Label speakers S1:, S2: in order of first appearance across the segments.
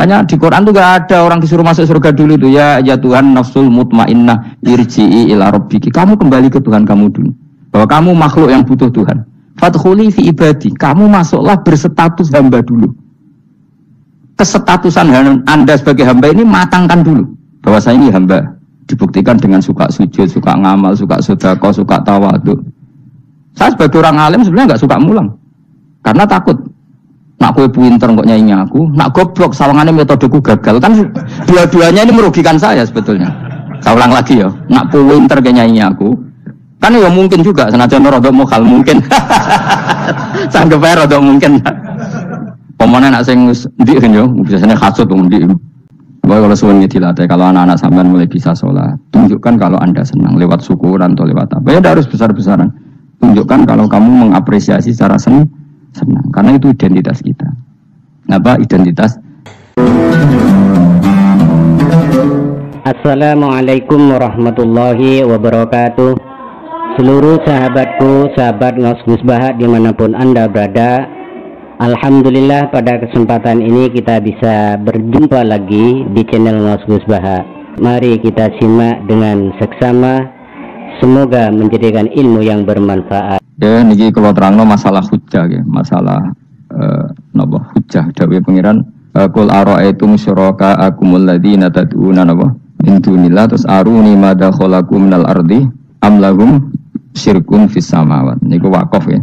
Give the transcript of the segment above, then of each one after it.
S1: Makanya di Quran tuh gak ada orang disuruh masuk surga dulu tuh. Ya Tuhan nafsul mutmainnah irji'i ila rabbiki. Kamu kembali ke Tuhan kamu dulu. Bahwa kamu makhluk yang butuh Tuhan. Fadkhuli fi ibadi. Kamu masuklah berstatus hamba dulu. Kesetatusan Anda sebagai hamba ini matangkan dulu. Bahwa saya ini hamba. Dibuktikan dengan suka sujud, suka ngamal, suka sedekah, suka tawadhu. Saya sebagai orang alim sebenarnya gak suka mulang. Karena takut. Nak kue pinter kok nyanyi aku, nak goblok sawangannya metodeku gagal kan dua-duanya ini merugikan saya sebetulnya. Saya ulang lagi ya, nak pinter kayak nyanyi aku, kan ya mungkin juga senajan rodok mokal mungkin, sanggup aja rodok mungkin. Pemenang nak sing ndi kan yo, biasanya khasut ndi. Bahwa kalau suami dilatih, kalau anak-anak sampean mulai bisa sholat, tunjukkan kalau Anda senang lewat syukuran atau lewat apa. Ya harus besar-besaran. Tunjukkan kalau kamu mengapresiasi secara senang, karena itu identitas kita. Apa identitas?
S2: Assalamualaikum warahmatullahi wabarakatuh. Seluruh sahabatku, sahabat Gus Baha dimanapun Anda berada, alhamdulillah pada kesempatan ini kita bisa berjumpa lagi di channel Gus Baha. Mari kita simak dengan seksama, semoga menjadikan ilmu yang bermanfaat.
S1: Ya niki kalau terangno masalah hujjah ya, masalah napa hujjah dawuh pangeran qul ara'aitum syuraka akumul ladzina tad'una napa min dunillah terus aruni madza khalaqu minal ardi am lahum syirkun fis samawat. Niku wakaf ya.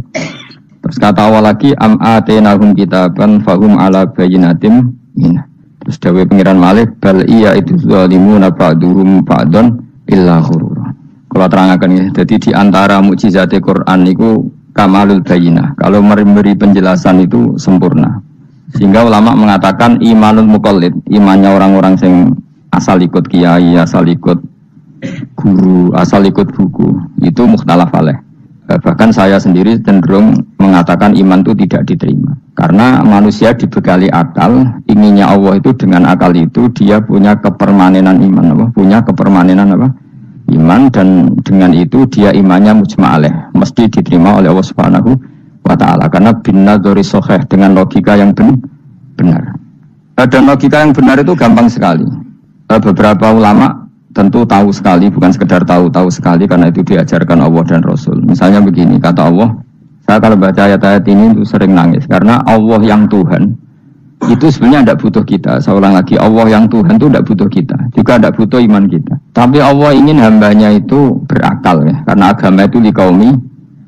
S1: Terus kata awal lagi am atainahum kitaban fahum ala bayyinatim min. Terus dawuh pangeran Malik bal iya itu zalimuna ba'duhum ba'dun illa ghurur. Kalau terangkan ya, jadi di antara mukjizat Quran itu kamalul bayinah. Kalau memberi penjelasan itu sempurna. Sehingga ulama mengatakan imanul muqallid, imannya orang-orang yang asal ikut kiai, asal ikut guru, asal ikut buku, itu mukhtalaf alaih. Bahkan saya sendiri cenderung mengatakan iman itu tidak diterima. Karena manusia dibekali akal, inginnya Allah itu dengan akal itu dia punya kepermanenan iman, apa? Punya kepermanenan apa? Iman, dan dengan itu dia imannya mujma'aleh, mesti diterima oleh Allah Subhanahu wa ta'ala karena binnadzari shahih, dengan logika yang benar. Dan logika yang benar itu gampang sekali. Beberapa ulama tentu tahu sekali, bukan sekedar tahu sekali karena itu diajarkan Allah dan Rasul. Misalnya begini, kata Allah, saya kalau baca ayat-ayat ini itu sering nangis karena Allah yang Tuhan itu sebenarnya tidak butuh kita. Saya ulang lagi, Allah yang Tuhan itu tidak butuh kita, juga tidak butuh iman kita. Tapi Allah ingin hambanya itu berakal ya, karena agama itu liqaumi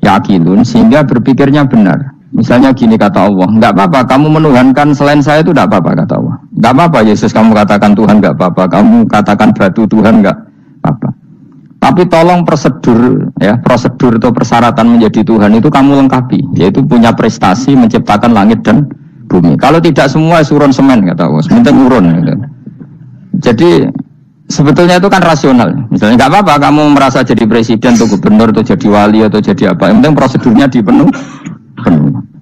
S1: yaqilun, sehingga berpikirnya benar. Misalnya gini kata Allah, enggak apa-apa kamu menuhankan selain saya itu, tidak apa-apa kata Allah. Enggak apa-apa Yesus kamu katakan Tuhan, enggak apa-apa kamu katakan batu Tuhan, enggak apa-apa. Tapi tolong prosedur ya, prosedur atau persyaratan menjadi Tuhan itu kamu lengkapi, yaitu punya prestasi menciptakan langit dan bumi. Kalau tidak semua surun semen kata Allah, penting urun gitu. Jadi sebetulnya itu kan rasional. Misalnya nggak apa-apa kamu merasa jadi presiden atau gubernur atau jadi wali atau jadi apa, yang penting prosedurnya dipenuhi.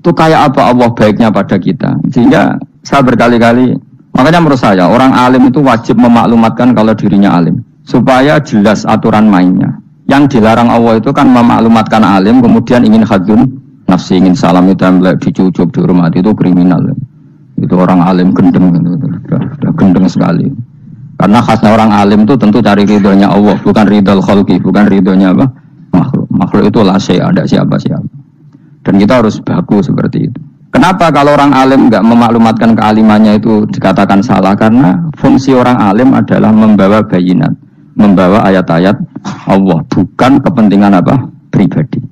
S1: Itu kayak apa Allah baiknya pada kita. Sehingga saya berkali-kali, makanya menurut saya orang alim itu wajib memaklumatkan kalau dirinya alim, supaya jelas aturan mainnya. Yang dilarang Allah itu kan memaklumatkan alim kemudian ingin hadzun nafsi, ingin salam itu dicucuk, dihormati, itu kriminal. Itu orang alim gendeng, sudah gendeng sekali. Karena khasnya orang alim itu tentu cari ridhonya Allah, bukan ridhol khalqi, bukan ridhonya apa? Makhluk. Makhluk itu la syai', ada siapa-siapa. Dan kita harus baku seperti itu. Kenapa kalau orang alim enggak memaklumatkan kealimannya itu dikatakan salah? Karena fungsi orang alim adalah membawa bayinat, membawa ayat-ayat Allah, bukan kepentingan apa? Pribadi.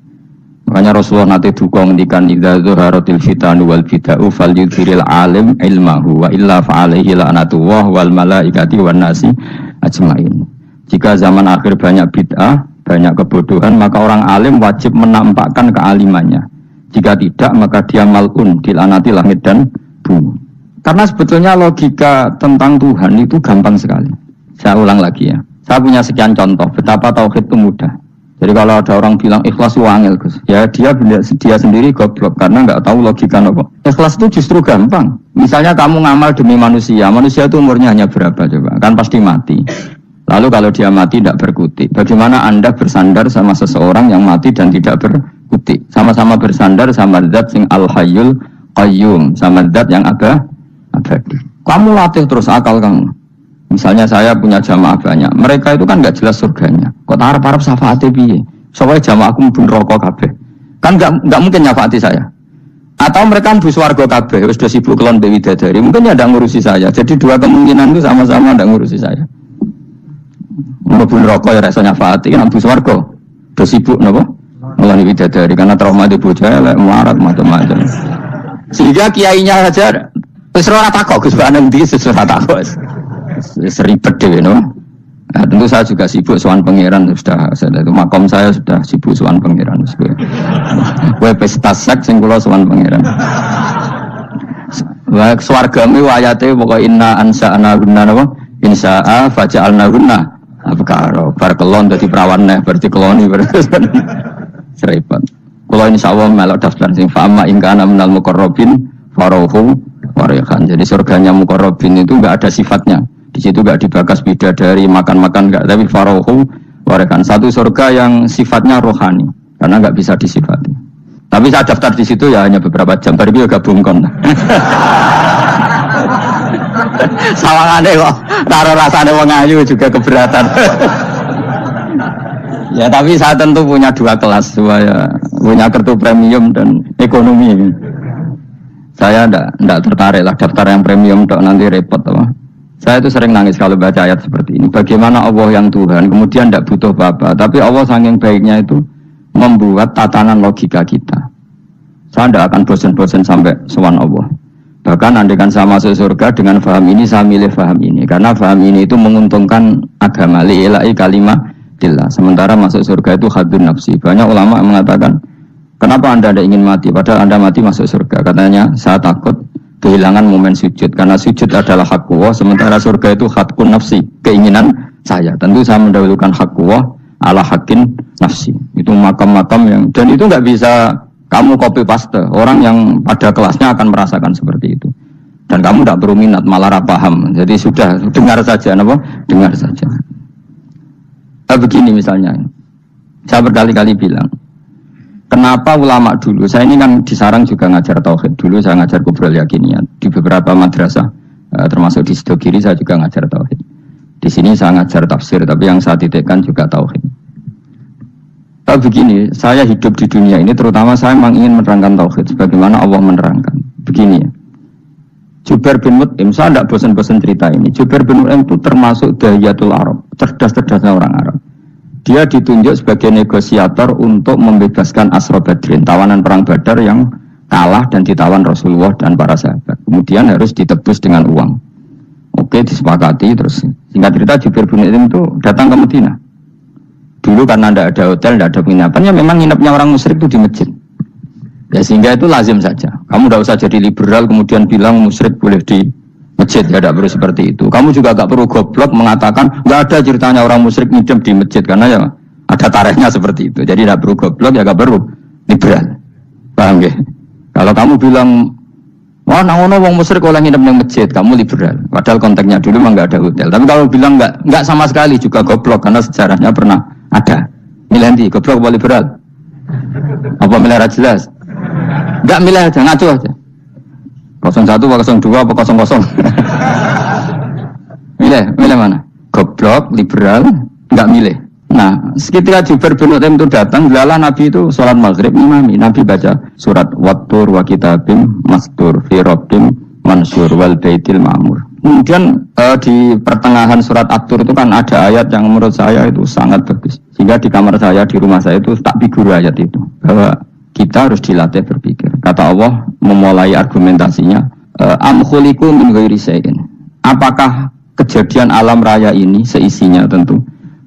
S1: Makanya Rasulullah nanti duka ngendikan idza zuharatil fitanu wal bid'u falyudhiril alim ilmahu wa illa fa'alaihi la'natullah wal malaikati wan nasi ajmain. Jika zaman akhir banyak bid'ah, banyak kebodohan, maka orang alim wajib menampakkan kealimannya. Jika tidak, maka dia mal'un, dilaknati langit dan bumi. Karena sebetulnya logika tentang Tuhan itu gampang sekali. Saya ulang lagi ya. Saya punya sekian contoh betapa tauhid itu mudah. Jadi kalau ada orang bilang ikhlas itu angel, Gus, ya dia sendiri goblok karena nggak tahu logika apa. Ikhlas itu justru gampang. Misalnya kamu ngamal demi manusia, manusia itu umurnya hanya berapa coba? Kan pasti mati. Lalu kalau dia mati tidak berkutik, bagaimana Anda bersandar sama seseorang yang mati dan tidak berkutik? Sama-sama bersandar sama zat sing al-hayyul qayyum, sama zat yang abadi. Kamu latih terus akal kamu. Misalnya saya punya jamaah banyak, mereka itu kan nggak jelas surganya. Kok harap-harap syafaatnya piye? Soalnya jamaah aku mungkin rokok kabeh. Kan nggak mungkin nyafaati saya. Atau mereka bus warga kabeh, sudah sibuk kelon Dewi Dadari, mungkin ya tidak ngurusi saya. Jadi dua kemungkinan itu sama-sama tidak ngurusi saya. Mungkin rokok ya rasanya nyafaati, kan bus warga, sudah sibuk napa? Kelon Dewi Dadari karena trauma di bocah, marat macam-macam. Sehingga kiainya aja, sesuatu takut, Gus Banan di sesuatu takut. Seribet deh, no. Nah, tentu saya juga sibuk soal pangeran sudah itu makom saya sudah sibuk soal pangeran. Gue pesta seks sing kula soal pangeran. Wa swargane ayate pokoke inna ansa'na gunna napa? Insya'a faja'alna gunna. Abkaro bar kelon dadi perawan neh berarti keloni seribet. Kula insyaallah melok daftar sing fa'ama in kana minal muqarrabin farohu warihan. Jadi surganya muqarrabin itu enggak ada sifatnya. Di situ enggak dibakas bidadari makan-makan enggak, tapi farohu warihan. Satu surga yang sifatnya rohani karena enggak bisa disifati. Tapi saya daftar di situ ya hanya beberapa jam. Tadi itu gabungkan. Sawangane kok karo rasane wong ayu juga keberatan. Ya tapi saya tentu punya dua kelas, saya punya kartu premium dan ekonomi. Saya enggak tertarik lah daftar yang premium dok, nanti repot apa. Saya itu sering nangis kalau baca ayat seperti ini. Bagaimana Allah yang Tuhan kemudian tidak butuh apa-apa, tapi Allah saking baiknya itu membuat tatanan logika kita. Saya tidak akan bosan-bosan sampai sowan Allah. Bahkan andaikan saya masuk surga dengan faham ini, saya milih faham ini karena faham ini itu menguntungkan agama li'ilai kalimatillah. Sementara masuk surga itu hadun nafsi. Banyak ulama yang mengatakan, kenapa anda tidak ingin mati padahal anda mati masuk surga? Katanya saya takut kehilangan momen sujud karena sujud adalah hak Allah, sementara surga itu hakun nafsi, keinginan saya. Tentu saya mendahulukan hak Allah ala hakin nafsi. Itu makam-makam yang, dan itu nggak bisa kamu copy paste. Orang yang pada kelasnya akan merasakan seperti itu. Dan kamu tidak perlu minat, malah paham. Jadi sudah dengar saja, apa? Dengar saja. Begini misalnya, saya berkali-kali bilang, kenapa ulama dulu, saya ini kan di Sarang juga ngajar tauhid. Dulu saya ngajar kubrul yakiniyat di beberapa madrasah, termasuk di Sidogiri saya juga ngajar tauhid. Di sini saya ngajar tafsir, tapi yang saya titikkan juga tauhid. Begini, saya hidup di dunia ini, terutama saya memang ingin menerangkan tauhid, sebagaimana Allah menerangkan. Begini ya, Jubair bin Mut'im, saya tidak bosan-bosan cerita ini. Jubair bin Mut'im itu termasuk dahiyatul Arab, cerdas-cerdasnya orang Arab. Dia ditunjuk sebagai negosiator untuk membebaskan Asra Badrin, tawanan perang Badar yang kalah dan ditawan Rasulullah dan para sahabat. Kemudian harus ditebus dengan uang. Oke, disepakati. Terus singkat cerita Jubair bin Mut'im itu datang ke Madinah. Dulu karena tidak ada hotel, tidak ada penginapan, ya memang nginepnya orang musyrik itu di masjid. Ya sehingga itu lazim saja. Kamu tidak usah jadi liberal kemudian bilang musyrik boleh di masjid, ya tidak perlu seperti itu. Kamu juga tidak perlu goblok mengatakan nggak ada ceritanya orang musyrik nginep di masjid, karena ya ada tarikhnya seperti itu. Jadi tidak perlu goblok, ya tidak perlu liberal. Paham ya? Kalau kamu bilang wah, nangono wong musyrik oleh nginep di masjid, kamu liberal. Padahal konteksnya dulu memang nggak ada hotel. Tapi kalau bilang nggak sama sekali juga goblok, karena sejarahnya pernah ada. Milih nanti goblok apa liberal? Apa milih jelas? Enggak milih aja, ngaco aja. 01 apa 02 apa 00. Milih mana? Goblok, liberal, enggak milih. Nah, ketika Jubair bin Mut'im itu datang, lala Nabi itu sholat maghrib imami. Nabi baca surat Wattur wa kitabim mastur fi rabbim mansur wal baitil ma'mur. Kemudian di pertengahan surat At-Tur itu kan ada ayat yang menurut saya itu sangat bagus. Sehingga di kamar saya, di rumah saya itu tak figur ayat itu. Bahwa kita harus dilatih berpikir. Kata Allah memulai argumentasinya, am khuliqu min ghairi syai'in. Apakah kejadian alam raya ini seisinya tentu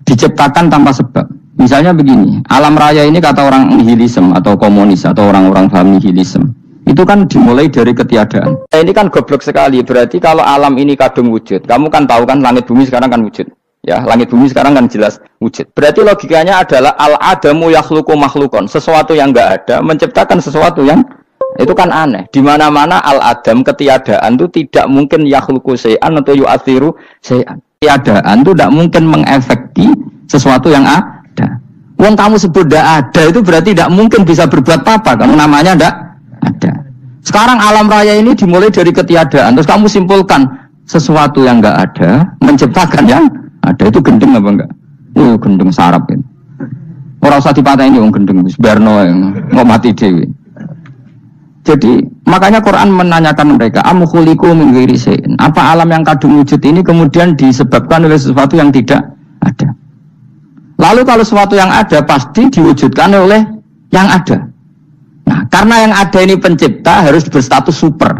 S1: diciptakan tanpa sebab? Misalnya begini, alam raya ini kata orang nihilisme atau komunis atau orang-orang paham nihilisme. Itu kan dimulai dari ketiadaan. Ini kan goblok sekali. Berarti kalau alam ini kadung wujud, kamu kan tahu kan langit bumi sekarang kan wujud. Ya, langit bumi sekarang kan jelas wujud. Berarti logikanya adalah al-adamu yakhluqu makhlukon. Sesuatu yang enggak ada menciptakan sesuatu yang itu kan aneh. Di mana-mana al-adam ketiadaan itu tidak mungkin yakhluqu syai'an atau yu'athiru syai'an. Ketiadaan itu tidak mungkin mengefekti sesuatu yang ada. Wong kamu sebut tidak ada itu berarti tidak mungkin bisa berbuat apa kalau namanya tidak ada. Sekarang alam raya ini dimulai dari ketiadaan. Terus kamu simpulkan sesuatu yang enggak ada, menciptakan yang ada. Itu gendeng apa enggak? Oh, gendeng sarap ini. Ora usah dipatahin wong gendeng wis barno mau mati dhewe. Jadi makanya Quran menanyakan mereka, am khuliqu min ghairi syai'in. Apa alam yang kadung wujud ini kemudian disebabkan oleh sesuatu yang tidak ada? Lalu kalau sesuatu yang ada pasti diwujudkan oleh yang ada. Nah, karena yang ada ini pencipta harus berstatus super.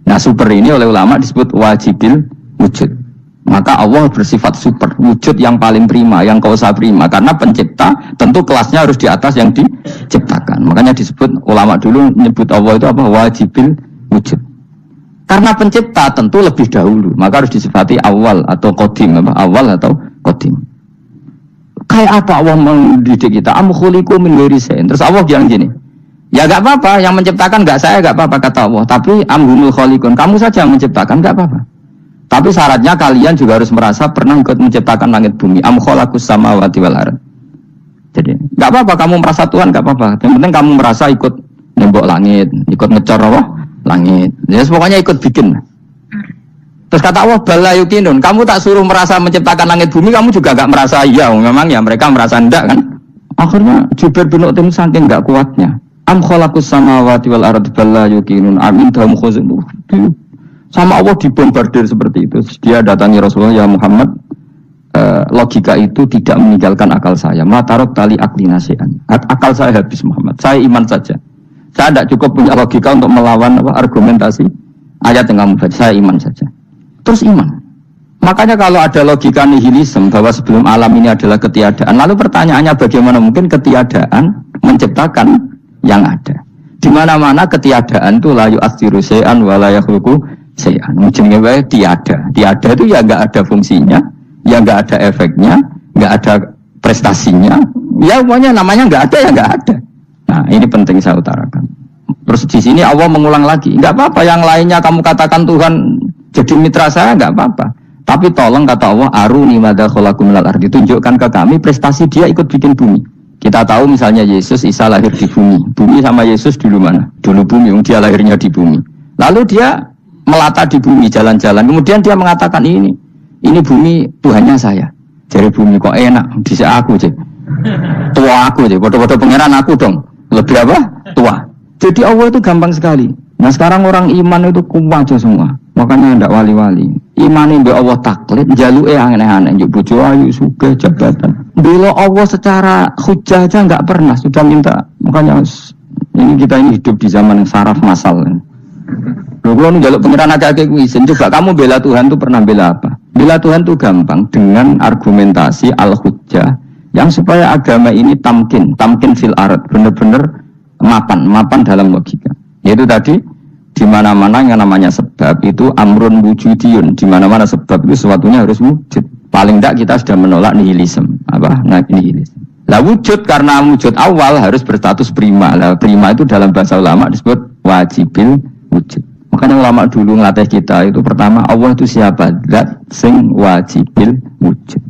S1: Nah, super ini oleh ulama disebut wajibil wujud. Maka Allah bersifat super, wujud yang paling prima, yang kausa prima. Karena pencipta tentu kelasnya harus di atas yang diciptakan. Makanya disebut, ulama dulu menyebut Allah itu apa? Wajibil wujud. Karena pencipta tentu lebih dahulu, maka harus disifati awal atau qadim, apa? Awal atau qadim. Kayak apa Allah mendidik kita? Am khuliqu min ghairi syai'in. Terus Allah bilang gini, ya gak apa-apa, yang menciptakan gak saya, gak apa-apa kata Allah. Tapi amhumul khaliqun, kamu saja yang menciptakan, gak apa-apa. Tapi syaratnya kalian juga harus merasa pernah ikut menciptakan langit bumi. Am khalaqus samawati wal ardh. Jadi, enggak apa-apa kamu merasa Tuhan, enggak apa-apa. Yang penting kamu merasa ikut nembok langit, ikut ngecor apa? Langit. Ya pokoknya ikut bikin. Terus kata Allah, bala yuqinun. Kamu tak suruh merasa menciptakan langit bumi, kamu juga enggak merasa iya. Memang ya mereka merasa enggak kan? Akhirnya Jubair bin Mut'im saking enggak kuatnya. Am khalaqus samawati wal ardh bala yuqinun. Amin dahum khuzun. Sama Allah dibombardir seperti itu. Dia datangi Rasulullah, ya Muhammad, logika itu tidak meninggalkan akal saya. Matarot tali akli nasihan. Akal saya habis Muhammad. Saya iman saja. Saya tidak cukup punya logika untuk melawan argumentasi ayat yang kamu baca. Saya iman saja. Terus iman. Makanya kalau ada logika nihilisme bahwa sebelum alam ini adalah ketiadaan, lalu pertanyaannya bagaimana mungkin ketiadaan menciptakan yang ada? Di mana-mana ketiadaan itu la yu'atsiru syai'an wa la yakhluqu syai'an. Ujungnya tiada. Tiada itu ya enggak ada fungsinya, ya enggak ada efeknya, enggak ada prestasinya. Ya pokoknya namanya enggak ada ya enggak ada. Nah, ini penting saya utarakan. Terus di sini Allah mengulang lagi, enggak apa-apa yang lainnya kamu katakan Tuhan jadi mitra saya enggak apa-apa. Tapi tolong kata Allah, aruni madza khalaqu minal ardi, tunjukkan ke kami prestasi dia ikut bikin bumi. Kita tahu misalnya Yesus, Isa lahir di bumi. Bumi sama Yesus dulu mana? Dulu bumi, dia lahirnya di bumi. Lalu dia melata di bumi, jalan-jalan. Kemudian dia mengatakan ini bumi Tuhannya saya. Jadi bumi kok enak, bisa aku cek. Tua aku cek, bodoh-bodoh pangeran aku dong. Lebih apa? Tua. Jadi Allah itu gampang sekali. Nah sekarang orang iman itu kuat semua. Makanya tidak wali-wali. Iman ini Allah taklid, jaluk aneh-aneh. Yuk bojo ayu, sugih, jabatan. Bela Allah secara hujah aja nggak pernah. Sudah minta. Makanya kita ini hidup di zaman yang saraf masal. Kalau njaluk pengiran agak izin, coba kamu bela Tuhan itu pernah bela apa? Bela Tuhan itu gampang dengan argumentasi al-hujjah yang supaya agama ini tamkin fil ard, benar-benar mapan dalam logika. Yaitu tadi di mana-mana yang namanya sebab itu amrun wujudiyun, di mana-mana sebab itu sesuatunya harus wujud. Paling tidak kita sudah menolak nihilisme. Apa? Nah, nihilisme. Lah wujud karena wujud awal harus berstatus prima. Lah prima itu dalam bahasa ulama disebut wajibil wujud. Makanya ulama dulu ngelatih kita itu pertama Allah itu siapa? Zat sing wajibil wujud.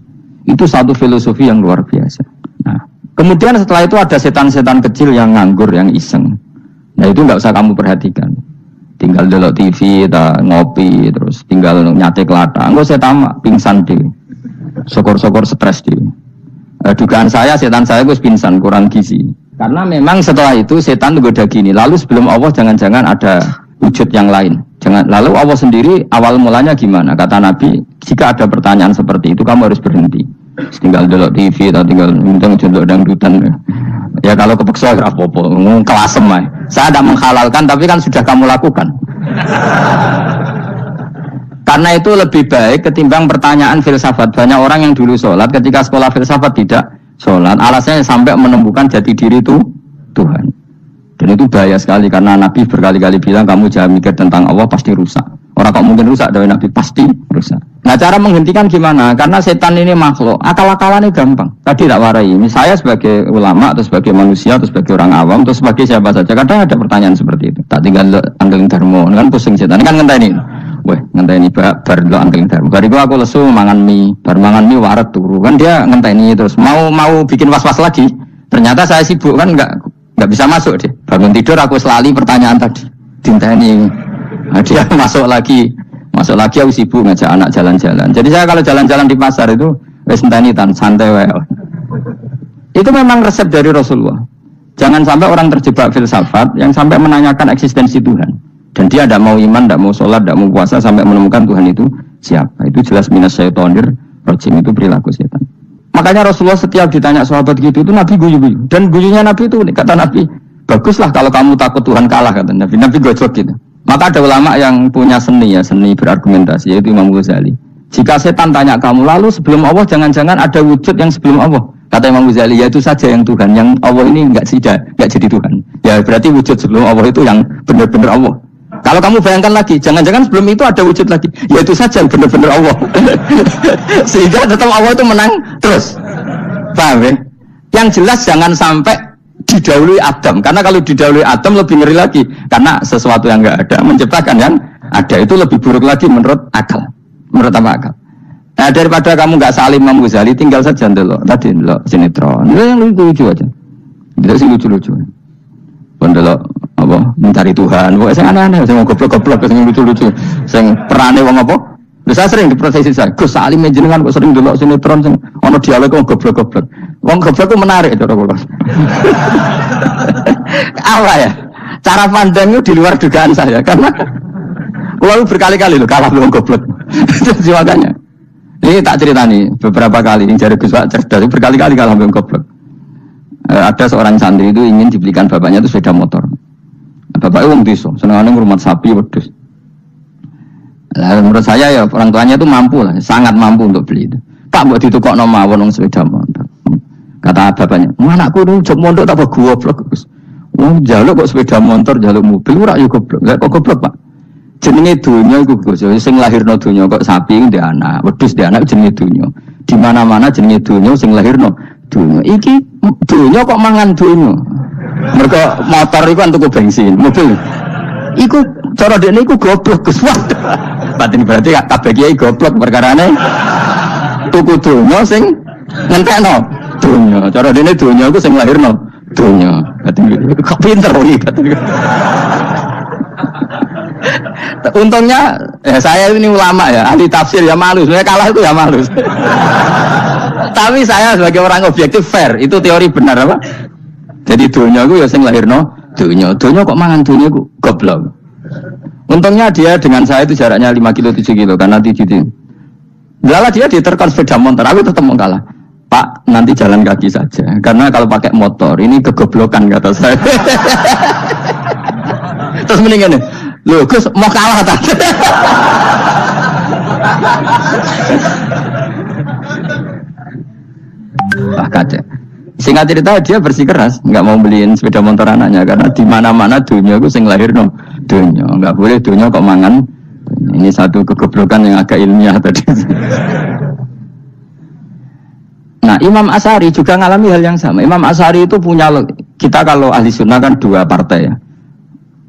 S1: Itu satu filosofi yang luar biasa. Nah, kemudian setelah itu ada setan-setan kecil yang nganggur, yang iseng. Nah itu nggak usah kamu perhatikan. Tinggal delok TV, ngopi, terus tinggal nyate kelata. Enggak saya tamak, pingsan deh. Syukur-syukur stres deh. Dugaan saya setan saya gue pingsan, kurang gizi. Karena memang setelah itu setan tuh goda gini. Lalu sebelum Allah jangan-jangan ada wujud yang lain. Lalu Allah sendiri awal mulanya gimana? Kata Nabi, jika ada pertanyaan seperti itu kamu harus berhenti. Tinggal delok TV atau tinggal nonton dangdutan. Ya kalau kepeksa apa-apa, kelasem ae. Saya tidak menghalalkan tapi kan sudah kamu lakukan. Karena itu lebih baik ketimbang pertanyaan filsafat. Banyak orang yang dulu sholat ketika sekolah filsafat tidak sholat. Alasannya sampai menemukan jati diri itu Tuhan. Dan itu bahaya sekali karena Nabi berkali-kali bilang kamu jangan mikir tentang Allah pasti rusak. Orang kok mungkin rusak dari Nabi pasti rusak. Nah cara menghentikan gimana? Karena setan ini makhluk, akal-akalannya gampang. Tadi tak warai. Saya sebagai ulama atau sebagai manusia atau sebagai orang awam atau sebagai siapa saja kadang ada pertanyaan seperti itu. Tak tinggal anggeling dharma, kan pusing setan. Kan ngenteni. Weh, ngenteni bar lo anggeling dharma. Bariku aku lesu mangan mie, bar mangan mie waret turu. Kan dia ngenteni terus mau bikin was-was lagi. Ternyata saya sibuk kan enggak bisa masuk deh. Bangun tidur aku selali pertanyaan tadi. Dinteni. Nah, dia masuk lagi Masuk lagi aku sibuk ngajak anak jalan-jalan. Jadi saya kalau jalan-jalan di pasar itu wis enteni tan santai wae. Itu memang resep dari Rasulullah. Jangan sampai orang terjebak filsafat yang sampai menanyakan eksistensi Tuhan. Dan dia tidak mau iman, tidak mau sholat, tidak mau puasa sampai menemukan Tuhan itu siapa. Itu jelas minasyaitonir rajim, itu perilaku setan. Makanya Rasulullah setiap ditanya sahabat gitu itu Nabi guyu-guyu. Dan guyunya Nabi itu kata Nabi, baguslah kalau kamu takut Tuhan kalah kata Nabi. Nabi gojok gitu. Maka ada ulama yang punya seni berargumentasi, yaitu Imam Ghazali. Jika setan tanya kamu, lalu sebelum Allah jangan-jangan ada wujud yang sebelum Allah. Kata Imam Ghazali, ya itu saja yang Tuhan, yang Allah ini enggak jadi Tuhan. Ya berarti wujud sebelum Allah itu yang benar-benar Allah. Kalau kamu bayangkan lagi, jangan-jangan sebelum itu ada wujud lagi, ya itu saja yang benar-benar Allah. Sehingga tetap Allah itu menang terus. Paham ya? Yang jelas jangan sampai didahului Adam, karena kalau didahului Adam lebih ngeri lagi, karena sesuatu yang enggak ada menciptakan yang ada, itu lebih buruk lagi menurut akal. Menurut apa akal? Nah daripada kamu enggak salim Imam Ghazali, tinggal saja ndelok tadi ndelok sinetron, yang lucu aja, tidak sih lucu-lucu, ndelok apa mencari Tuhan, pokoknya yang aneh-aneh, yang goblok-goblok, yang lucu-lucu, yang perane wong apa? Saya sering diprotesi saya, Gus Salim jenengan kok sering ndelok sinetron, yang ono dialog wong goblok-goblok. Wong goblok itu menarik cara kula. Apa ya? Cara pandangnya di luar dugaan saya karena kula berkali-kali loh kalah wong goblok. Jadi makanya ini tak ceritani beberapa kali yang jari Gus Pak cerdas berkali-kali kalah wong goblok. Ada seorang santri itu ingin dibelikan bapaknya itu sepeda motor. Bapaknya wong desa, senengane ngurmat sapi wedhus. Lah menurut saya ya orang tuanya itu mampu lah, sangat mampu untuk beli itu. Pak buat ditukokno mawon wong sepeda motor. Kata bapaknya, anakku itu jok mondok tak goblok. Wong njaluk kok sepeda motor, njaluk mobil ora yo goblok. Lah kok goblok, Pak? Jenenge donya iku Gus, sing lahirno donya kok sapi ndek anak, wedhus ndek anak jenenge donya. Di mana-mana jenenge donya sing lahirno donya. Iki donya kok mangan donya. Mergo motor iku kan tuku bensin, mobil. Iku cara dekne iku goblok Gus. Batin berarti kabeh kiai goblok perkarane tuku donya sing ngentekno donya. Cara dene donya iku sing lahirno donya. Berarti kok pinter iki. Untungnya saya ini ulama ya, ahli tafsir ya malu. Sebenarnya kalah itu ya malu. Tapi saya sebagai orang objektif fair, itu teori benar apa? Jadi donya iku ya sing lahirno donya. Donya kok mangan donya iku goblok. Untungnya dia dengan saya itu jaraknya 5 kilo 7 kilo karena titik. Lalu dia diterkam sepeda motor, aku tetap mau kalah. Pak, nanti jalan kaki saja. Karena kalau pakai motor, ini kegoblokan kata saya. Terus mendingan nih, loh Gus mau kalah tak? Wah kacau. Singkat cerita dia bersikeras, nggak mau beliin sepeda motor anaknya karena di mana-mana dunia aku sing lahir no dunia, nggak boleh dunia kok mangan. Ini satu kegoblokan yang agak ilmiah tadi. Nah, Imam Asy'ari juga mengalami hal yang sama. Imam Asy'ari itu punya, kita kalau ahli sunnah kan 2 partai ya.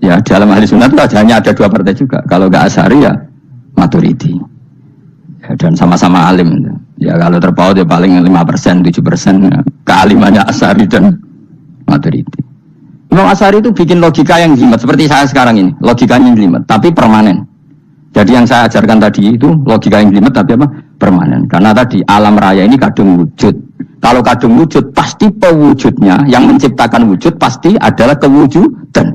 S1: Ya, dalam ahli sunnah itu hanya ada 2 partai juga. Kalau nggak Asy'ari ya Maturidi. Ya, dan sama-sama alim. Ya, kalau terpaut ya paling 5%, 7% ya. Kealimannya Asy'ari dan Maturidi. Imam Asy'ari itu bikin logika yang jelimet seperti saya sekarang ini. Logikanya yang jelimet, tapi permanen. Jadi yang saya ajarkan tadi itu logika yang jelimet tapi apa? Permanen. Karena tadi alam raya ini kadung wujud. Kalau kadung wujud pasti pewujudnya yang menciptakan wujud pasti adalah kewujudan.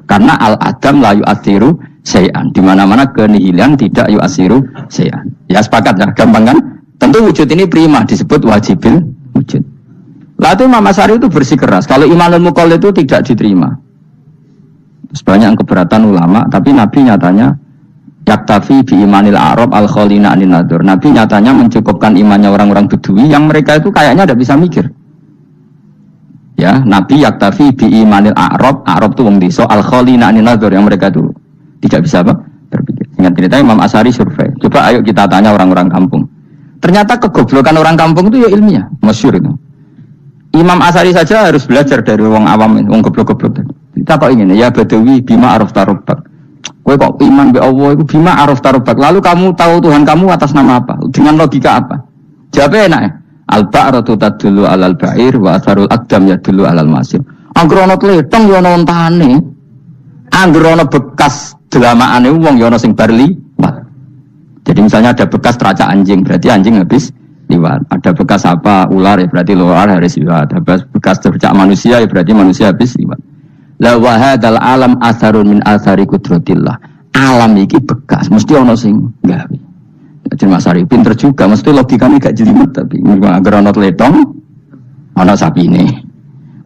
S1: Karena al-adam la yu'athiru syai'an. Di mana-mana kenihilan tidak yu'athiru syai'an. Ya sepakat ya, gampang kan? Tentu wujud ini prima disebut wajibil wujud. Lalu Imam Asy'ari itu bersikeras. Kalau imanul muqall itu tidak diterima. Banyak keberatan ulama, tapi Nabi nyatanya yaktafi bi imanil Arab al-khalina anin nadur. Nabi nyatanya mencukupkan imannya orang-orang Bedui yang mereka itu kayaknya tidak bisa mikir. Ya, Nabi yaktafi bi imanil Arab itu wong desa al-khalina anin nadur yang mereka itu tidak bisa apa? Berpikir. Singkat cerita Imam Asy'ari survei. Coba ayo kita tanya orang-orang kampung. Ternyata kegoblokan orang kampung itu ya ilmiah, masyhur itu. Imam Asy'ari saja harus belajar dari wong awam, wong goblok-goblok. Kita kok ingin ya Badawi bima araf tarubak. Kowe kok iman be Allah itu bima araf tarubak. Lalu kamu tahu Tuhan kamu atas nama apa? Dengan logika apa? Jawabnya enak ya. Al-ba'ratu tadullu 'alal ba'ir wa atharul aqdam yadullu 'alal masir. Angger ana tletong yo ana ontane. Angger ana bekas delamaane wong yo ana sing bar liwat. Jadi misalnya ada bekas teracak anjing, berarti anjing habis liwat. Ada bekas apa ular, ya berarti ular harus liwat. Ada bekas teracak manusia, ya berarti manusia habis liwat. La wa hadzal alam asarun min asari qudratillah. Alam iki bekas, mesti ono sing gawe. Jadi Mas Ari pinter juga, mesti logikanya gak jelimet tapi agar ono tletong, ono sapine.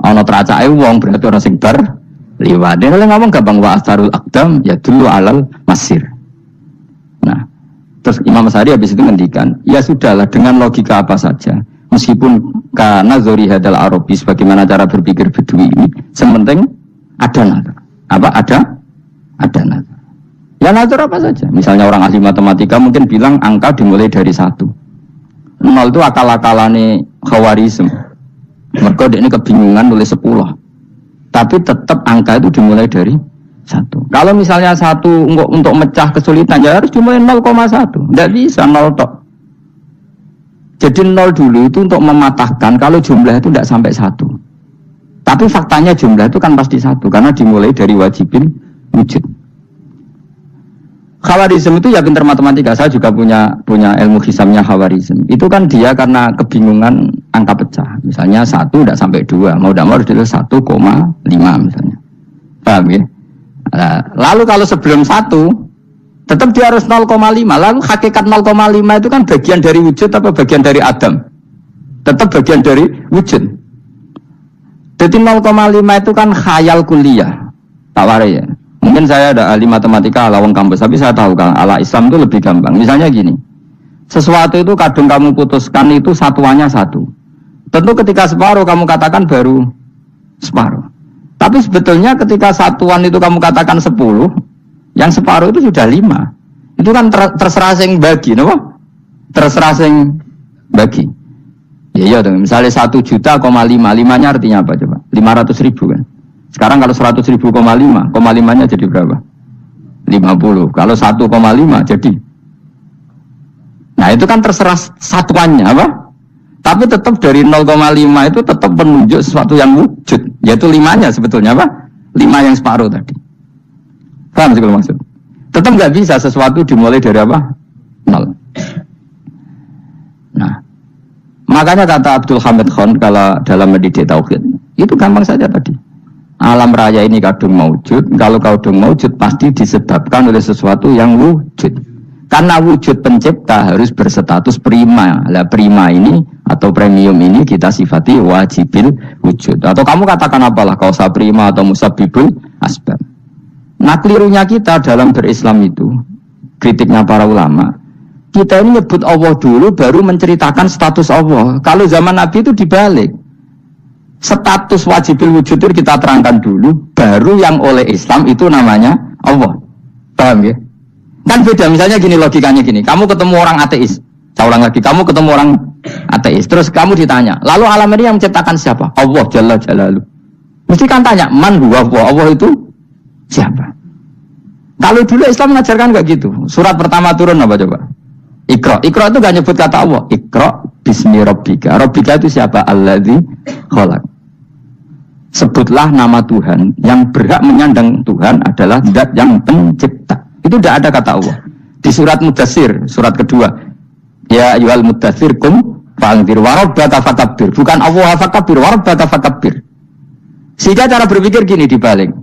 S1: Ono teracake wong berarti ono sing bar liwat. Dia ngomong gampang wa asarul aqdam ya dulu alal masir. Nah, terus Imam Sari habis itu ngendikan, ya sudahlah dengan logika apa saja. Meskipun karena zori hadal Arabi sebagaimana cara berpikir Bedui ini, sementing ada nazar. Apa ada nazar. Ya nazar apa saja. Misalnya orang ahli matematika mungkin bilang angka dimulai dari 1. 0 itu akal-akalane Khawarizm. Mereka ini kebingungan nulis 10. Tapi tetap angka itu dimulai dari 1. Kalau misalnya 1 untuk mecah kesulitan ya harus dimulai 0,1. Tidak bisa 0 tok. Jadi 0 dulu itu untuk mematahkan kalau jumlah itu tidak sampai 1. Tapi faktanya jumlah itu kan pasti 1 karena dimulai dari wajibin wujud. Khawarizm itu ya pintar matematika. Saya juga punya ilmu hisamnya Khawarizm. Itu kan dia karena kebingungan angka pecah. Misalnya 1 tidak sampai 2, mau tidak mau harus ditulis 1,5 misalnya. Paham ya? Nah, lalu kalau sebelum 1 tetap dia harus 0,5. Lalu hakikat 0,5 itu kan bagian dari wujud apa bagian dari Adam? Tetap bagian dari wujud. Jadi 0,5 itu kan khayal kuliah. Tak warai ya. Mungkin saya ada ahli matematika ala wong kampus, tapi saya tahu kalau ala Islam itu lebih gampang. Misalnya gini, sesuatu itu kadang kamu putuskan itu satuannya 1. Tentu ketika separuh kamu katakan baru separuh. Tapi sebetulnya ketika satuan itu kamu katakan 10, yang separuh itu sudah 5. Itu kan terserah sing bagi, no? Terserah sing bagi. Ya iya dong, misalnya 1 juta, 5-nya artinya apa coba? 500.000 kan? Sekarang kalau 100.000, 5-nya jadi berapa? 50. Kalau 1,5 jadi. Nah itu kan terserah satuannya apa? Tapi tetap dari 0,5 itu tetap menunjuk sesuatu yang wujud. Yaitu 5-nya sebetulnya apa? 5 yang separuh tadi. Paham sih kalau maksud? Tetap nggak bisa sesuatu dimulai dari apa? 0. Nah, makanya kata Abdul Hamid Khan kalau dalam mendidik tauhid, itu gampang saja tadi. Alam raya ini kadung maujud. Kalau kadung maujud pasti disebabkan oleh sesuatu yang wujud. Karena wujud pencipta harus berstatus prima. Lah prima ini atau premium ini kita sifati wajibil wujud. Atau kamu katakan apalah kausa prima atau musabbibul asbab. Nah kelirunya kita dalam berislam itu, kritiknya para ulama, kita ini nyebut Allah dulu baru menceritakan status Allah. Kalau zaman Nabi itu dibalik. Status wajibil wujud itu kita terangkan dulu, baru yang oleh Islam itu namanya Allah. Paham ya? Kan beda, misalnya gini logikanya gini, kamu ketemu orang ateis, saya ulang lagi, kamu ketemu orang ateis, terus kamu ditanya, lalu alam ini yang menciptakan siapa? Allah Jalla Jalaluh. Mesti kan tanya, man huwa Allah itu siapa? Kalau dulu Islam mengajarkan kayak gitu, surat pertama turun apa coba? Iqra. Iqra itu gak nyebut kata Allah. Iqra bismi rabbika. Rabbika itu siapa? Alladzi khalaq. Sebutlah nama Tuhan. Yang berhak menyandang Tuhan adalah zat yang pencipta. Itu tidak ada kata Allah. Di surat Mudatsir, surat kedua. Ya ayyuhal mudatsir kum fa'anzir wa rabbaka fakabbir. Bukan Allah fakabbir, wa rabbaka fakabbir. Sehingga cara berpikir gini dibalik.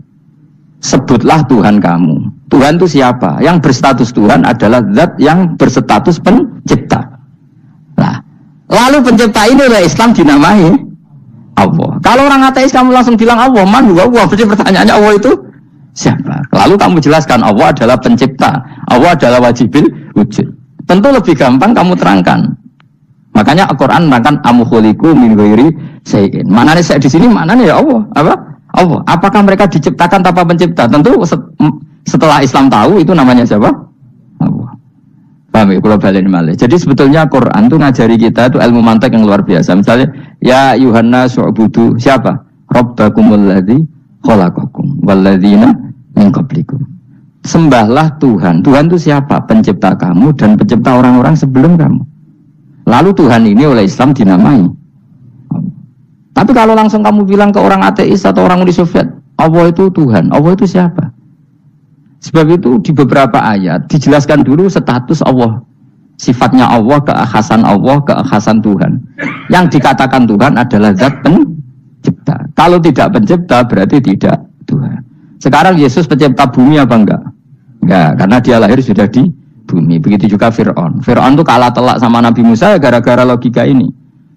S1: Sebutlah Tuhan kamu. Tuhan itu siapa? Yang berstatus Tuhan adalah zat yang berstatus pencipta. Nah, lalu pencipta ini oleh Islam dinamai Allah. Kalau orang ateis kamu langsung bilang Allah, man huwa Allah. Berarti pertanyaannya Allah itu siapa? Lalu kamu jelaskan Allah adalah pencipta. Allah adalah wajibil wujud. Tentu lebih gampang kamu terangkan. Makanya Al-Quran menerangkan amukhuliku min ghairi syai'in. Mananya saya di sini, mananya ya Allah. Apa? Allah. Apakah mereka diciptakan tanpa pencipta? Tentu setelah Islam tahu itu namanya siapa? Allah. Paham ya? Kalau balik malih. Jadi sebetulnya Quran itu ngajari kita itu ilmu mantek yang luar biasa. Misalnya ya Yuhanna su'budu siapa? Rabbakumul ladzi khalaqakum walladzina min qablikum. Sembahlah Tuhan. Tuhan itu siapa? Pencipta kamu dan pencipta orang-orang sebelum kamu. Lalu Tuhan ini oleh Islam dinamai. Tapi kalau langsung kamu bilang ke orang ateis atau orang Uni Soviet, Allah itu Tuhan, Allah itu siapa? Sebab itu di beberapa ayat dijelaskan dulu status Allah Sifatnya Allah, keakhasan Allah, keakhasan Tuhan. Yang dikatakan Tuhan adalah zat pencipta. Kalau tidak pencipta berarti tidak Tuhan. Sekarang Yesus pencipta bumi apa enggak? Enggak, karena dia lahir sudah di bumi. Begitu juga Fir'aun. Fir'aun itu kalah telak sama Nabi Musa gara-gara logika ini.